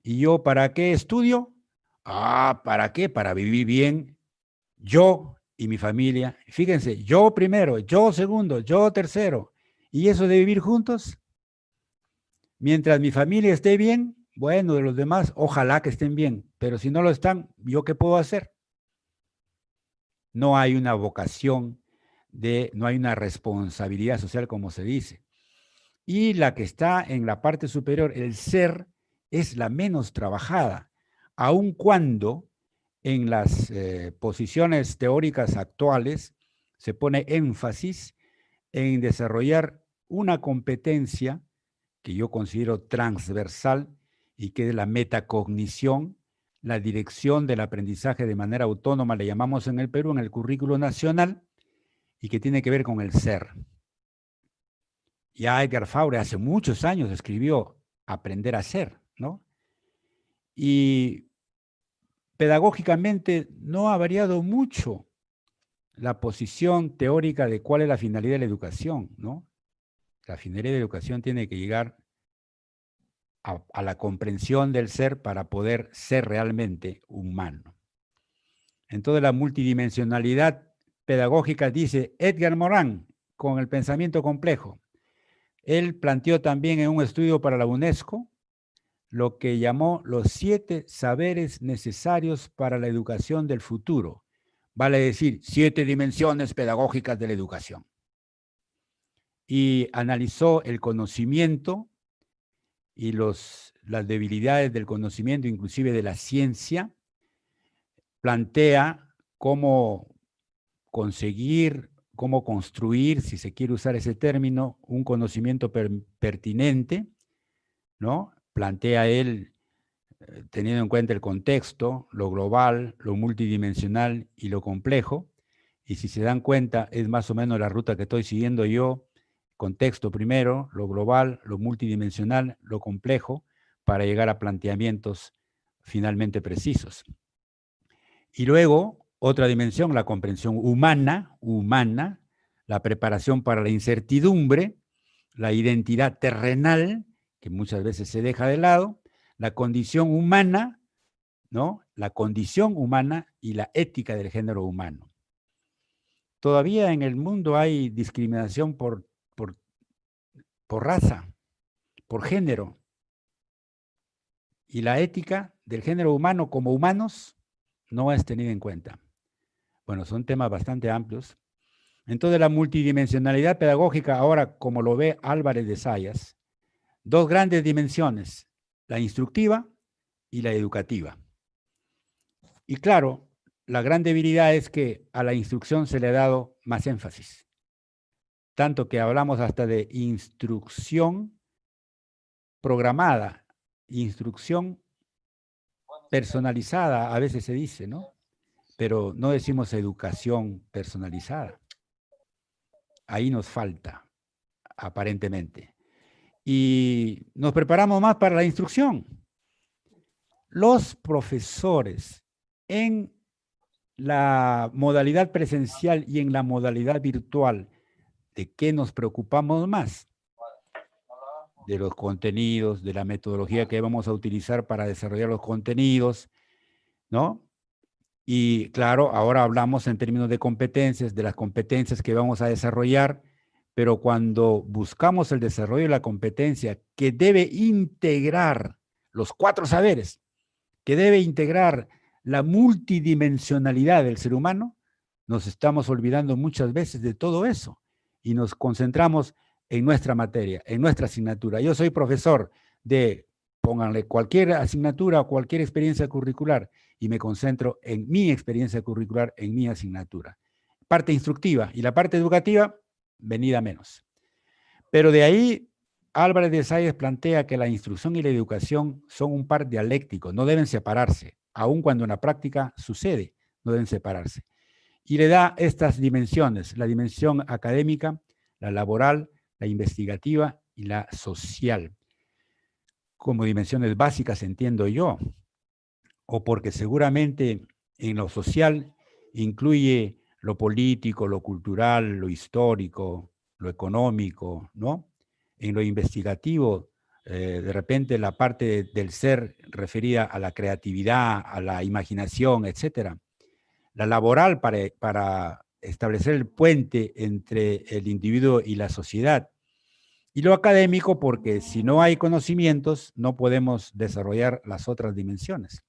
¿Y yo para qué estudio? ¿Para qué? Para vivir bien, yo y mi familia. Fíjense, yo primero, yo segundo, yo tercero. ¿Y eso de vivir juntos? Mientras mi familia esté bien, bueno, de los demás, ojalá que estén bien. Pero si no lo están, ¿yo qué puedo hacer? No hay una vocación, no hay una responsabilidad social, como se dice. Y la que está en la parte superior, el ser, es la menos trabajada, aun cuando en las posiciones teóricas actuales se pone énfasis en desarrollar una competencia que yo considero transversal y que es la metacognición, la dirección del aprendizaje de manera autónoma, le llamamos en el Perú, en el currículo nacional, y que tiene que ver con el ser. Ya Edgar Faure hace muchos años escribió Aprender a ser, ¿no? Y pedagógicamente no ha variado mucho la posición teórica de cuál es la finalidad de la educación, ¿no? La finalidad de la educación tiene que llegar a la comprensión del ser para poder ser realmente humano. Entonces la multidimensionalidad pedagógica, dice Edgar Morin, con el pensamiento complejo. Él planteó también en un estudio para la UNESCO lo que llamó los 7 saberes necesarios para la educación del futuro. Vale decir, 7 dimensiones pedagógicas de la educación. Y analizó el conocimiento y las debilidades del conocimiento, inclusive de la ciencia. Plantea cómo conseguir, cómo construir, si se quiere usar ese término, un conocimiento pertinente, ¿no? Plantea él, teniendo en cuenta el contexto, lo global, lo multidimensional y lo complejo. Y si se dan cuenta, es más o menos la ruta que estoy siguiendo yo: contexto primero, lo global, lo multidimensional, lo complejo, para llegar a planteamientos finalmente precisos. Y luego, otra dimensión, la comprensión humana, la preparación para la incertidumbre, la identidad terrenal, que muchas veces se deja de lado, la condición humana, ¿no? La condición humana y la ética del género humano. Todavía en el mundo hay discriminación por por raza, por género. Y la ética del género humano como humanos no es tenida en cuenta. Bueno, son temas bastante amplios. Entonces, la multidimensionalidad pedagógica, ahora como lo ve Álvarez de Zayas, dos grandes dimensiones, la instructiva y la educativa. Y claro, la gran debilidad es que a la instrucción se le ha dado más énfasis. Tanto que hablamos hasta de instrucción programada, instrucción personalizada, a veces se dice, ¿no? Pero no decimos educación personalizada. Ahí nos falta, aparentemente. Y nos preparamos más para la instrucción. Los profesores en la modalidad presencial y en la modalidad virtual, ¿de qué nos preocupamos más? De los contenidos, de la metodología que vamos a utilizar para desarrollar los contenidos, ¿no? Y claro, ahora hablamos en términos de competencias, de las competencias que vamos a desarrollar, pero cuando buscamos el desarrollo de la competencia que debe integrar los 4 saberes, que debe integrar la multidimensionalidad del ser humano, nos estamos olvidando muchas veces de todo eso y nos concentramos en nuestra materia, en nuestra asignatura. Yo soy profesor de, pónganle cualquier asignatura o cualquier experiencia curricular y me concentro en mi experiencia curricular, en mi asignatura. Parte instructiva y la parte educativa, venida menos. Pero de ahí, Álvarez de Zayas plantea que la instrucción y la educación son un par dialéctico, no deben separarse, aun cuando en la práctica sucede, no deben separarse. Y le da estas dimensiones, la dimensión académica, la laboral, la investigativa y la social, como dimensiones básicas, entiendo yo, o porque seguramente en lo social incluye lo político, lo cultural, lo histórico, lo económico, ¿no? En lo investigativo, de repente la parte del ser referida a la creatividad, a la imaginación, etcétera. La laboral para establecer el puente entre el individuo y la sociedad. Y lo académico porque si no hay conocimientos, no podemos desarrollar las otras dimensiones.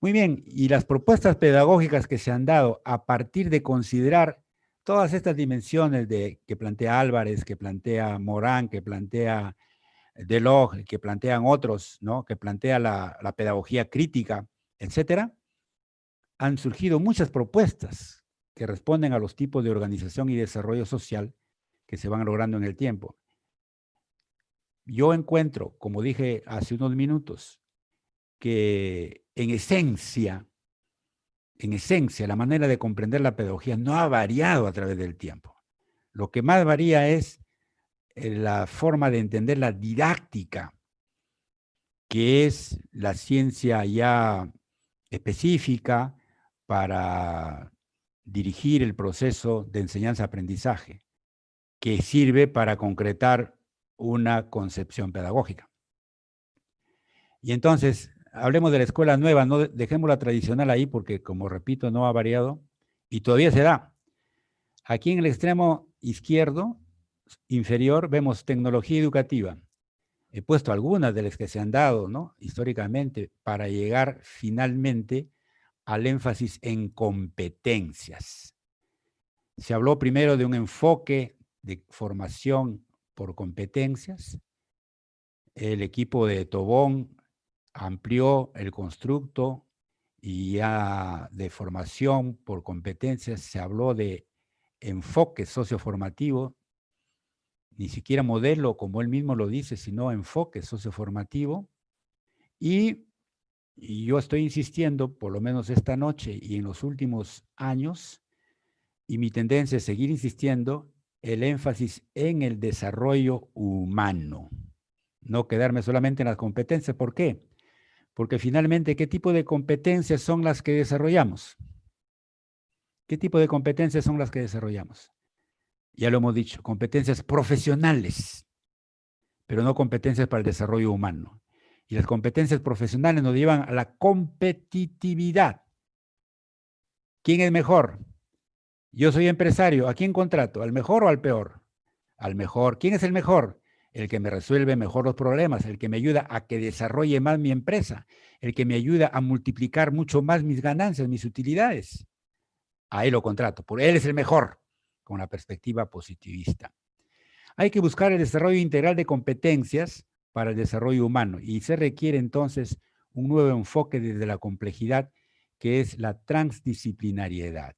Muy bien, y las propuestas pedagógicas que se han dado a partir de considerar todas estas dimensiones que plantea Álvarez, que plantea Morán, que plantea Deleuze, que plantean otros, ¿no? Que plantea la pedagogía crítica, etcétera, han surgido muchas propuestas que responden a los tipos de organización y desarrollo social que se van logrando en el tiempo. Yo encuentro, como dije hace unos minutos, que en esencia, la manera de comprender la pedagogía no ha variado a través del tiempo. Lo que más varía es la forma de entender la didáctica, que es la ciencia ya específica para dirigir el proceso de enseñanza-aprendizaje, que sirve para concretar una concepción pedagógica. Y entonces, hablemos de la escuela nueva, no dejemos la tradicional ahí porque, como repito, no ha variado y todavía se da. Aquí en el extremo izquierdo, inferior, vemos tecnología educativa. He puesto algunas de las que se han dado, ¿no? Históricamente, para llegar finalmente al énfasis en competencias. Se habló primero de un enfoque de formación por competencias. El equipo de Tobón amplió el constructo y ya de formación por competencias se habló de enfoque socioformativo, ni siquiera modelo, como él mismo lo dice, sino enfoque socioformativo. Y yo estoy insistiendo, por lo menos esta noche y en los últimos años, y mi tendencia es seguir insistiendo, el énfasis en el desarrollo humano. No quedarme solamente en las competencias. ¿Por qué? Porque finalmente, ¿qué tipo de competencias son las que desarrollamos? ¿Qué tipo de competencias son las que desarrollamos? Ya lo hemos dicho, competencias profesionales, pero no competencias para el desarrollo humano. Y las competencias profesionales nos llevan a la competitividad. ¿Quién es mejor? Yo soy empresario, ¿a quién contrato? ¿Al mejor o al peor? al mejor. ¿Quién es el mejor? El que me resuelve mejor los problemas, el que me ayuda a que desarrolle más mi empresa, el que me ayuda a multiplicar mucho más mis ganancias, mis utilidades. A él lo contrato, por él es el mejor, con la perspectiva positivista. Hay que buscar el desarrollo integral de competencias para el desarrollo humano y se requiere entonces un nuevo enfoque desde la complejidad, que es la transdisciplinariedad.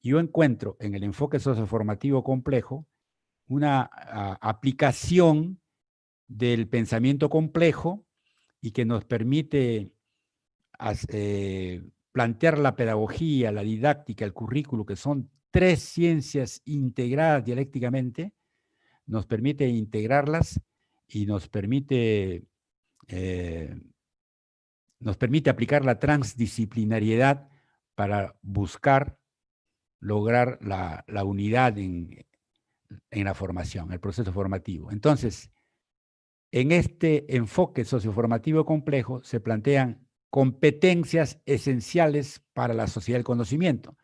Yo encuentro en el enfoque socioformativo complejo una aplicación del pensamiento complejo y que nos permite plantear la pedagogía, la didáctica, el currículo, que son 3 ciencias integradas dialécticamente, nos permite integrarlas y nos permite aplicar la transdisciplinariedad para buscar lograr la unidad en la formación, el proceso formativo. Entonces, en este enfoque socioformativo complejo se plantean competencias esenciales para la sociedad del conocimiento.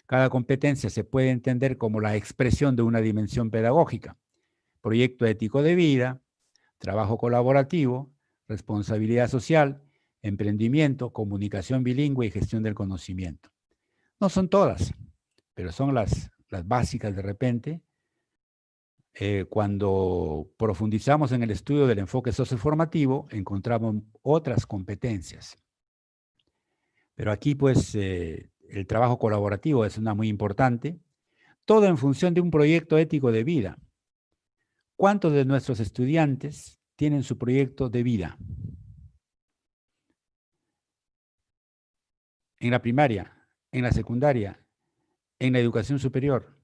Cada competencia se puede entender como la expresión de una dimensión pedagógica: proyecto ético de vida, trabajo colaborativo, responsabilidad social, emprendimiento, comunicación bilingüe y gestión del conocimiento. No son todas, pero son las básicas de repente. Cuando profundizamos en el estudio del enfoque socioformativo, encontramos otras competencias. Pero aquí, pues, el trabajo colaborativo es una muy importante. Todo en función de un proyecto ético de vida. ¿Cuántos de nuestros estudiantes tienen su proyecto de vida? En la primaria, en la secundaria, en la educación superior.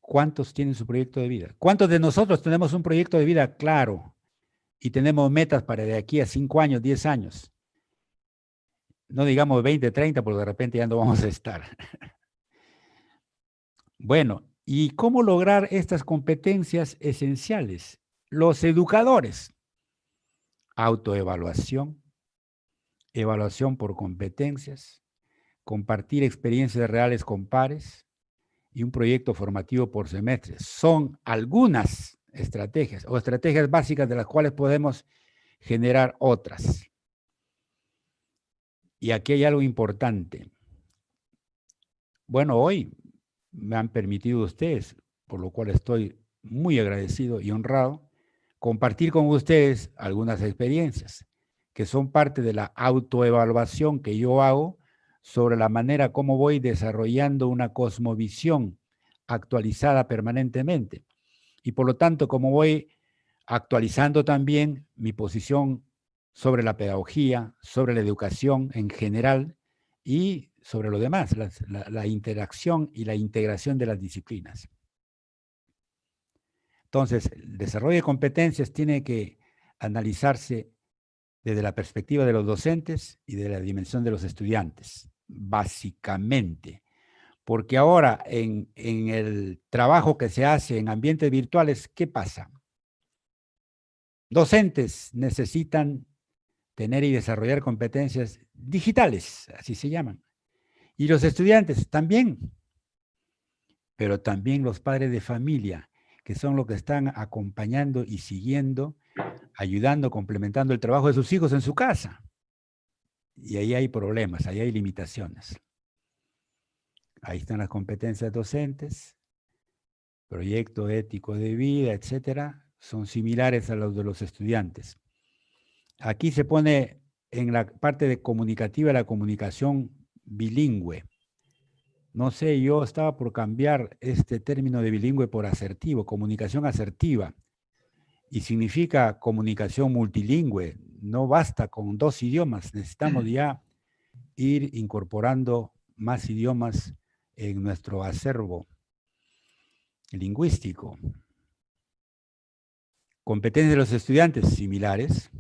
¿Cuántos tienen su proyecto de vida? ¿Cuántos de nosotros tenemos un proyecto de vida claro y tenemos metas para de aquí a 5 años, 10 años? No digamos 20, 30, porque de repente ya no vamos a estar. Bueno, ¿y cómo lograr estas competencias esenciales? Los educadores: autoevaluación, evaluación por competencias, compartir experiencias reales con pares y un proyecto formativo por semestre. Son algunas estrategias o estrategias básicas de las cuales podemos generar otras. Y aquí hay algo importante. Bueno, hoy me han permitido ustedes, por lo cual estoy muy agradecido y honrado, compartir con ustedes algunas experiencias que son parte de la autoevaluación que yo hago sobre la manera como voy desarrollando una cosmovisión actualizada permanentemente. Y por lo tanto, como voy actualizando también mi posición sobre la pedagogía, sobre la educación en general y sobre lo demás, la interacción y la integración de las disciplinas. Entonces, el desarrollo de competencias tiene que analizarse desde la perspectiva de los docentes y de la dimensión de los estudiantes, básicamente. Porque ahora en el trabajo que se hace en ambientes virtuales, ¿qué pasa? Docentes necesitan tener y desarrollar competencias digitales, así se llaman. Y los estudiantes también, pero también los padres de familia, que son los que están acompañando y siguiendo, ayudando, complementando el trabajo de sus hijos en su casa. Y ahí hay problemas, ahí hay limitaciones. Ahí están las competencias docentes, proyecto ético de vida, etcétera, son similares a los de los estudiantes. Aquí se pone en la parte comunicativa la comunicación bilingüe. No sé, yo estaba por cambiar este término de bilingüe por asertivo, comunicación asertiva. Y significa comunicación multilingüe. No basta con 2 idiomas, necesitamos ya ir incorporando más idiomas en nuestro acervo lingüístico. Competencias de los estudiantes similares.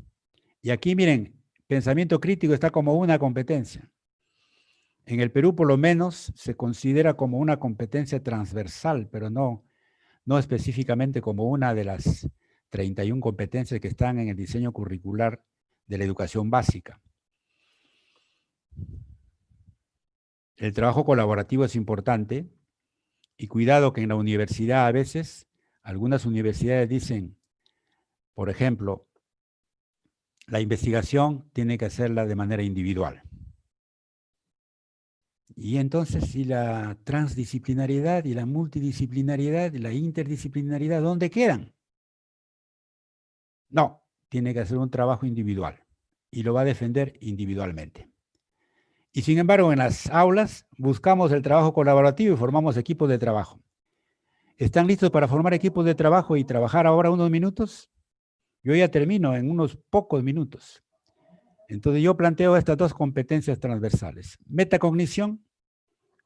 Y aquí miren, pensamiento crítico está como una competencia. En el Perú, por lo menos, se considera como una competencia transversal, pero no específicamente como una de las 31 competencias que están en el diseño curricular de la educación básica. El trabajo colaborativo es importante Y cuidado que en la universidad a veces, algunas universidades dicen, por ejemplo, la investigación tiene que hacerla de manera individual. Y entonces, ¿y la transdisciplinariedad y la multidisciplinariedad y la interdisciplinariedad dónde quedan? No, tiene que hacer un trabajo individual y lo va a defender individualmente. Y sin embargo, en las aulas buscamos el trabajo colaborativo y formamos equipos de trabajo. ¿Están listos para formar equipos de trabajo y trabajar ahora unos minutos? Yo ya termino en unos pocos minutos. Entonces yo planteo estas dos competencias transversales, metacognición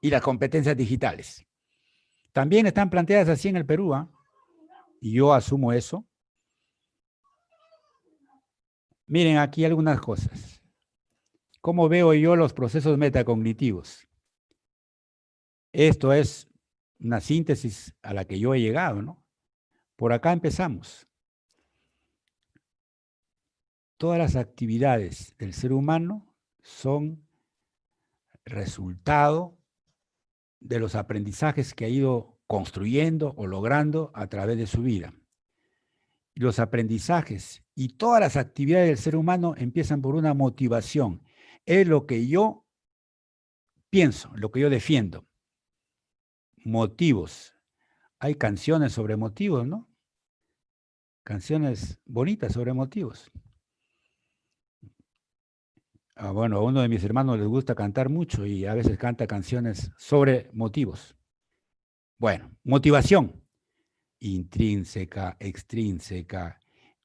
y las competencias digitales. También están planteadas así en el Perú, ¿eh? Y yo asumo eso. Miren aquí algunas cosas. ¿Cómo veo yo los procesos metacognitivos? Esto es una síntesis a la que yo he llegado, ¿no? Por acá empezamos. Todas las actividades del ser humano son resultado de los aprendizajes que ha ido construyendo o logrando a través de su vida. Los aprendizajes y todas las actividades del ser humano empiezan por una motivación. Es lo que yo pienso, lo que yo defiendo. Motivos. Hay canciones sobre motivos, ¿no? Canciones bonitas sobre motivos. Bueno, a uno de mis hermanos les gusta cantar mucho y a veces canta canciones sobre motivos. Bueno, motivación. Intrínseca, extrínseca,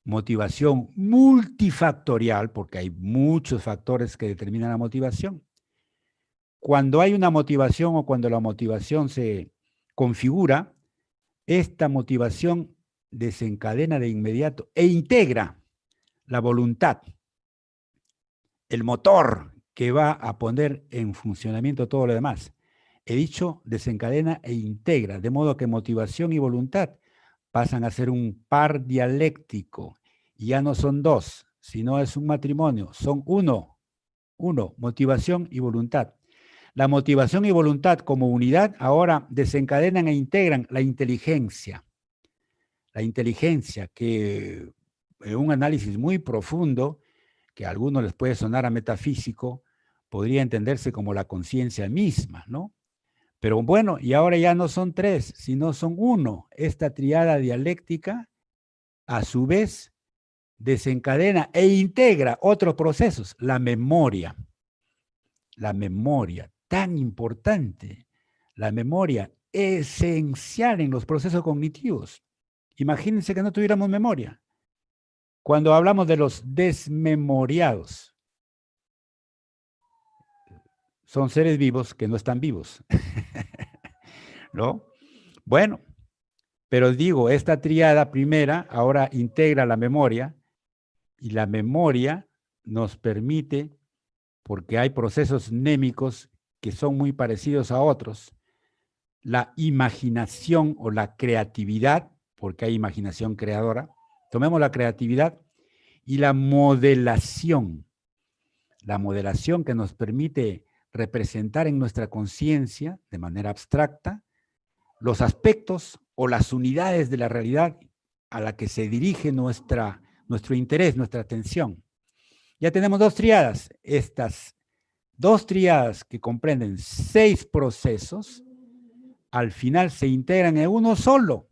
motivación multifactorial, porque hay muchos factores que determinan la motivación. Cuando hay una motivación o cuando la motivación se configura, esta motivación desencadena de inmediato e integra la voluntad, el motor que va a poner en funcionamiento todo lo demás. He dicho desencadena e integra, de modo que motivación y voluntad pasan a ser un par dialéctico. Y ya no son dos, sino es un matrimonio, son uno, motivación y voluntad. La motivación y voluntad como unidad ahora desencadenan e integran la inteligencia. La inteligencia que en un análisis muy profundo, que a algunos les puede sonar a metafísico, podría entenderse como la conciencia misma, ¿no? Pero bueno, y ahora ya no son tres, sino son uno. Esta triada dialéctica, a su vez, desencadena e integra otros procesos. La memoria, tan importante, la memoria esencial en los procesos cognitivos. Imagínense que no tuviéramos memoria. Cuando hablamos de los desmemoriados, son seres vivos que no están vivos, ¿no? Bueno, pero digo, esta triada primera ahora integra la memoria y la memoria nos permite, porque hay procesos mnémicos que son muy parecidos a otros, la imaginación o la creatividad, porque hay imaginación creadora, tomemos la creatividad y la modelación que nos permite representar en nuestra conciencia de manera abstracta los aspectos o las unidades de la realidad a la que se dirige nuestro interés, nuestra atención. Ya tenemos dos triadas. Estas dos triadas que comprenden 6 procesos, al final se integran en uno solo.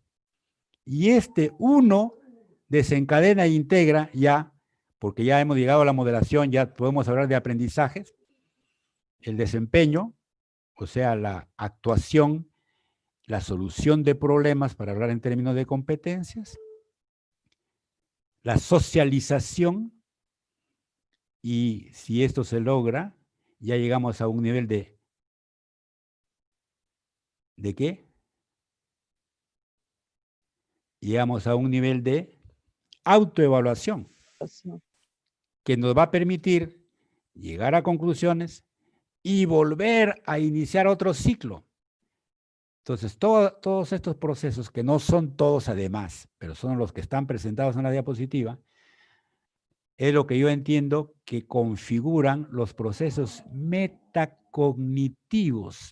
Y este uno desencadena e integra ya, porque ya hemos llegado a la modelación, ya podemos hablar de aprendizajes, el desempeño, o sea, la actuación, la solución de problemas, para hablar en términos de competencias, la socialización, y si esto se logra, ya llegamos a un nivel ¿de qué? Llegamos a un nivel de autoevaluación, que nos va a permitir llegar a conclusiones y volver a iniciar otro ciclo. Entonces, todos estos procesos, que no son todos además, pero son los que están presentados en la diapositiva, es lo que yo entiendo que configuran los procesos metacognitivos.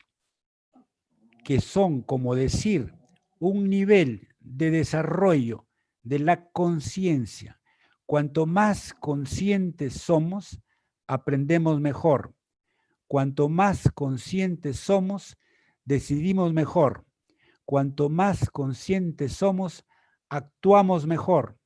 que son, como decir, un nivel de desarrollo de la conciencia. Cuanto más conscientes somos, aprendemos mejor. Cuanto más conscientes somos, decidimos mejor. Cuanto más conscientes somos, actuamos mejor.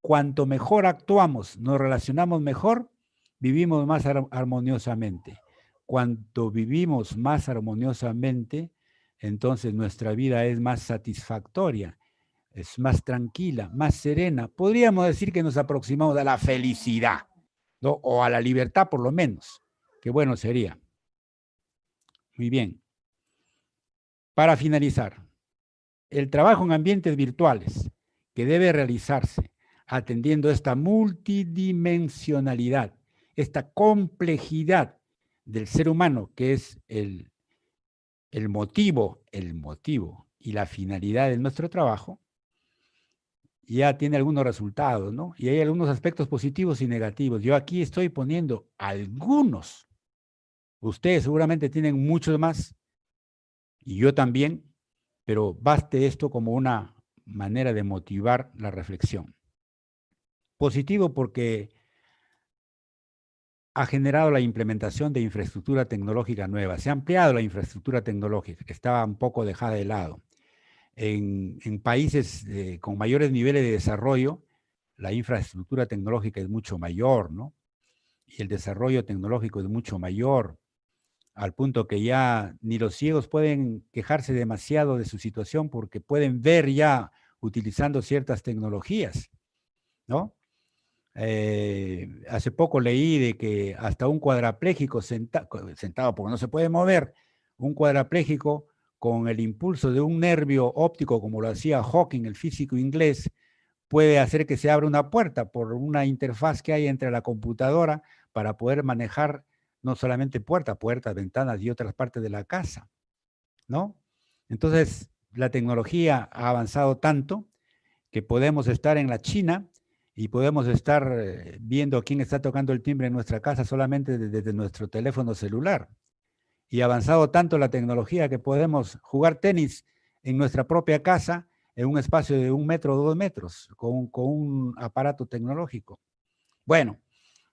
Cuanto mejor actuamos, nos relacionamos mejor, vivimos más armoniosamente. Cuanto vivimos más armoniosamente, entonces nuestra vida es más satisfactoria, es más tranquila, más serena. Podríamos decir que nos aproximamos a la felicidad, ¿no? O a la libertad por lo menos. Qué bueno sería. Muy bien. Para finalizar, el trabajo en ambientes virtuales que debe realizarse atendiendo esta multidimensionalidad, esta complejidad del ser humano, que es el motivo y la finalidad de nuestro trabajo, ya tiene algunos resultados, ¿no? Y hay algunos aspectos positivos y negativos. Yo aquí estoy poniendo algunos. Ustedes seguramente tienen muchos más, y yo también, pero baste esto como una manera de motivar la reflexión. Positivo porque ha generado la implementación de infraestructura tecnológica nueva. Se ha ampliado la infraestructura tecnológica, que estaba un poco dejada de lado. En países con mayores niveles de desarrollo, la infraestructura tecnológica es mucho mayor, ¿no? Y el desarrollo tecnológico es mucho mayor, al punto que ya ni los ciegos pueden quejarse demasiado de su situación porque pueden ver ya utilizando ciertas tecnologías, ¿no? Hace poco leí de que hasta un cuadrapléjico sentado, porque no se puede mover, un cuadrapléjico con el impulso de un nervio óptico, como lo hacía Hawking, el físico inglés, puede hacer que se abra una puerta por una interfaz que hay entre la computadora para poder manejar no solamente puertas, ventanas y otras partes de la casa, ¿no? Entonces, la tecnología ha avanzado tanto que podemos estar en la China y podemos estar viendo quién está tocando el timbre en nuestra casa solamente desde nuestro teléfono celular. Y ha avanzado tanto la tecnología que podemos jugar tenis en nuestra propia casa en un espacio de 1 metro o 2 metros con un aparato tecnológico. Bueno,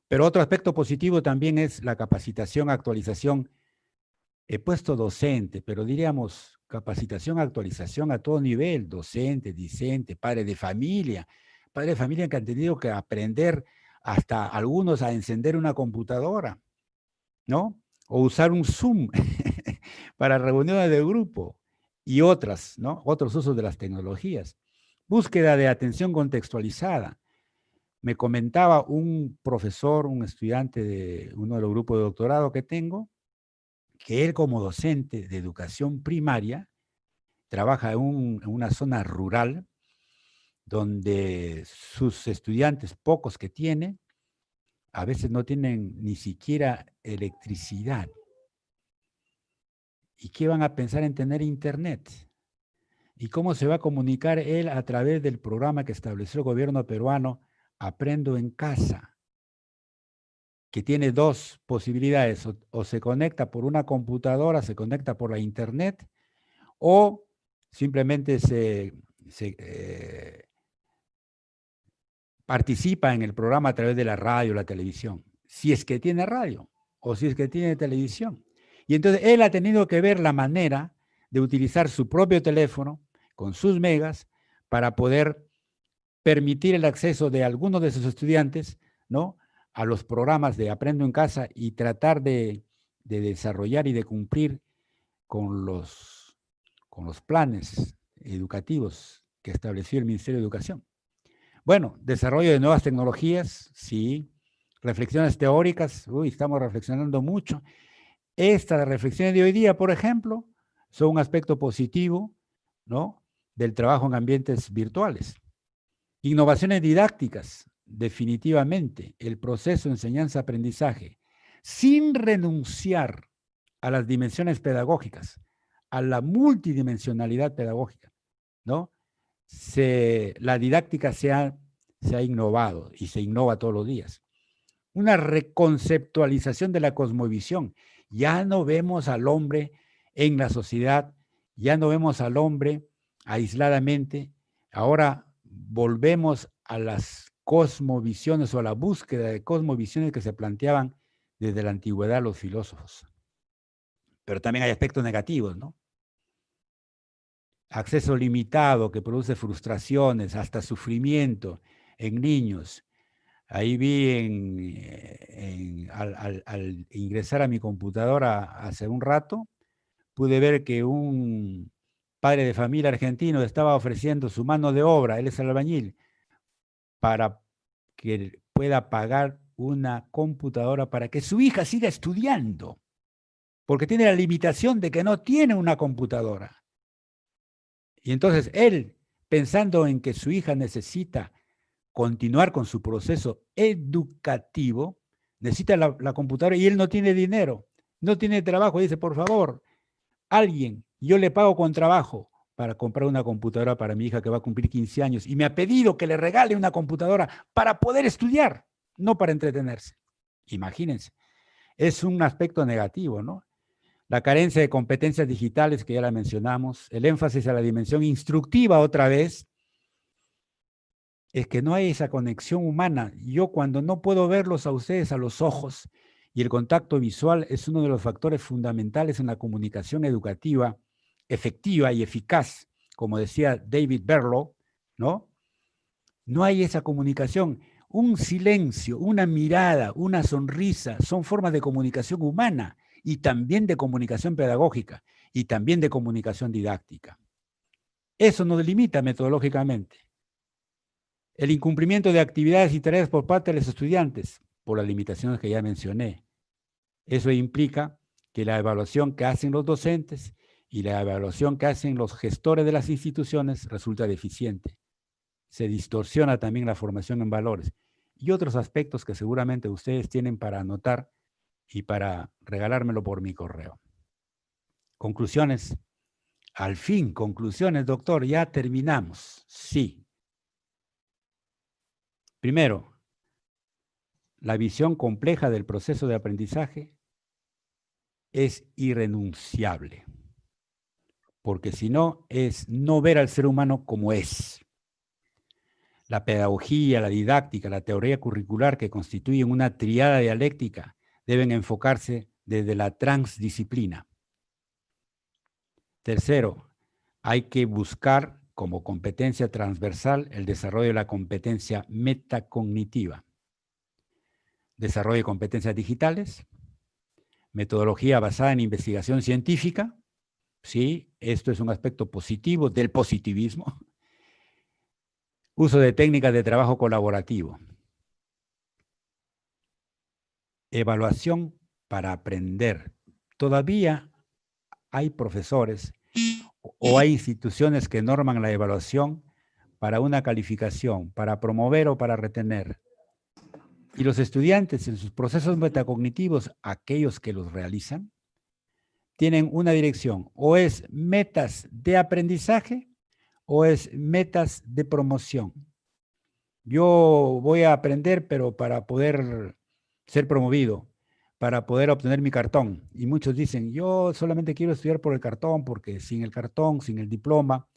pero otro aspecto positivo también es la capacitación, actualización. He puesto docente, pero diríamos capacitación, actualización a todo nivel, docente, discente, padre de familia que han tenido que aprender hasta algunos a encender una computadora, ¿no? O usar un Zoom para reuniones de grupo y otras, ¿no? Otros usos de las tecnologías. Búsqueda de atención contextualizada. Me comentaba un profesor, un estudiante de uno de los grupos de doctorado que tengo, que él como docente de educación primaria trabaja en una zona rural donde sus estudiantes, pocos que tiene, a veces no tienen ni siquiera electricidad. ¿Y qué van a pensar en tener internet? ¿Y cómo se va a comunicar él a través del programa que estableció el gobierno peruano, Aprendo en Casa? Que tiene dos posibilidades, o se conecta por una computadora, se conecta por la internet, o simplemente participa en el programa a través de la radio, la televisión, si es que tiene radio o si es que tiene televisión. Y entonces él ha tenido que ver la manera de utilizar su propio teléfono con sus megas para poder permitir el acceso de algunos de sus estudiantes, ¿no?, a los programas de Aprendo en Casa y tratar de desarrollar y de cumplir con los planes educativos que estableció el Ministerio de Educación. Bueno, desarrollo de nuevas tecnologías, sí. Reflexiones teóricas, estamos reflexionando mucho. Estas reflexiones de hoy día, por ejemplo, son un aspecto positivo, ¿no?, del trabajo en ambientes virtuales. Innovaciones didácticas, definitivamente, el proceso de enseñanza-aprendizaje, sin renunciar a las dimensiones pedagógicas, a la multidimensionalidad pedagógica, ¿no? La didáctica se ha innovado y se innova todos los días. Una reconceptualización de la cosmovisión. Ya no vemos al hombre en la sociedad Ya no vemos al hombre aisladamente. Ahora volvemos a las cosmovisiones o a la búsqueda de cosmovisiones que se planteaban desde la antigüedad los filósofos. Pero también hay aspectos negativos, ¿no? Acceso limitado que produce frustraciones, hasta sufrimiento en niños. Ahí vi al ingresar a mi computadora hace un rato, pude ver que un padre de familia argentino estaba ofreciendo su mano de obra, él es albañil, para que pueda pagar una computadora para que su hija siga estudiando, porque tiene la limitación de que no tiene una computadora. Y entonces él, pensando en que su hija necesita continuar con su proceso educativo, necesita la computadora y él no tiene dinero, no tiene trabajo. Dice, por favor, alguien, yo le pago con trabajo para comprar una computadora para mi hija que va a cumplir 15 años y me ha pedido que le regale una computadora para poder estudiar, no para entretenerse. Imagínense, es un aspecto negativo, ¿no? La carencia de competencias digitales, que ya la mencionamos, el énfasis a la dimensión instructiva otra vez, es que no hay esa conexión humana. Yo cuando no puedo verlos a ustedes a los ojos, y el contacto visual es uno de los factores fundamentales en la comunicación educativa efectiva y eficaz, como decía David Berlow, ¿no? No hay esa comunicación. Un silencio, una mirada, una sonrisa son formas de comunicación humana y también de comunicación pedagógica y también de comunicación didáctica. Eso nos delimita metodológicamente. El incumplimiento de actividades y tareas por parte de los estudiantes, por las limitaciones que ya mencioné. Eso implica que la evaluación que hacen los docentes y la evaluación que hacen los gestores de las instituciones resulta deficiente. Se distorsiona también la formación en valores y otros aspectos que seguramente ustedes tienen para anotar y para regalármelo por mi correo. Conclusiones. Al fin, conclusiones, doctor, ya terminamos. Sí. Primero, la visión compleja del proceso de aprendizaje es irrenunciable, porque si no, es no ver al ser humano como es. La pedagogía, la didáctica, la teoría curricular que constituyen una triada dialéctica deben enfocarse desde la transdisciplina. Tercero, hay que buscar como competencia transversal el desarrollo de la competencia metacognitiva, desarrollo de competencias digitales, metodología basada en investigación científica, sí, esto es un aspecto positivo del positivismo, uso de técnicas de trabajo colaborativo, evaluación para aprender. Todavía hay profesores o hay instituciones que norman la evaluación para una calificación, para promover o para retener. Y los estudiantes en sus procesos metacognitivos, aquellos que los realizan, tienen una dirección, o es metas de aprendizaje o es metas de promoción. Yo voy a aprender, pero para poder ser promovido, para poder obtener mi cartón. Y muchos dicen, yo solamente quiero estudiar por el cartón, porque sin el cartón, sin el diploma,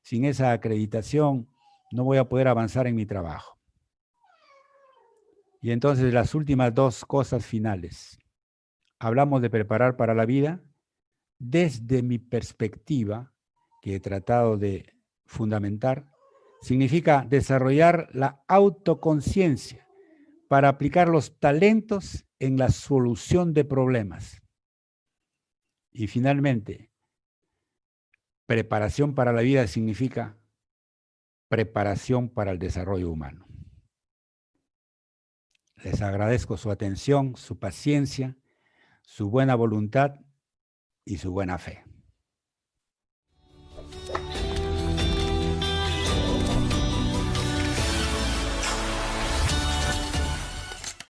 sin esa acreditación, no voy a poder avanzar en mi trabajo. Y entonces las últimas dos cosas finales. Hablamos de preparar para la vida. Desde mi perspectiva, que he tratado de fundamentar, significa desarrollar la autoconciencia para aplicar los talentos en la solución de problemas. Y finalmente, preparación para la vida significa preparación para el desarrollo humano. Les agradezco su atención, su paciencia, su buena voluntad y su buena fe.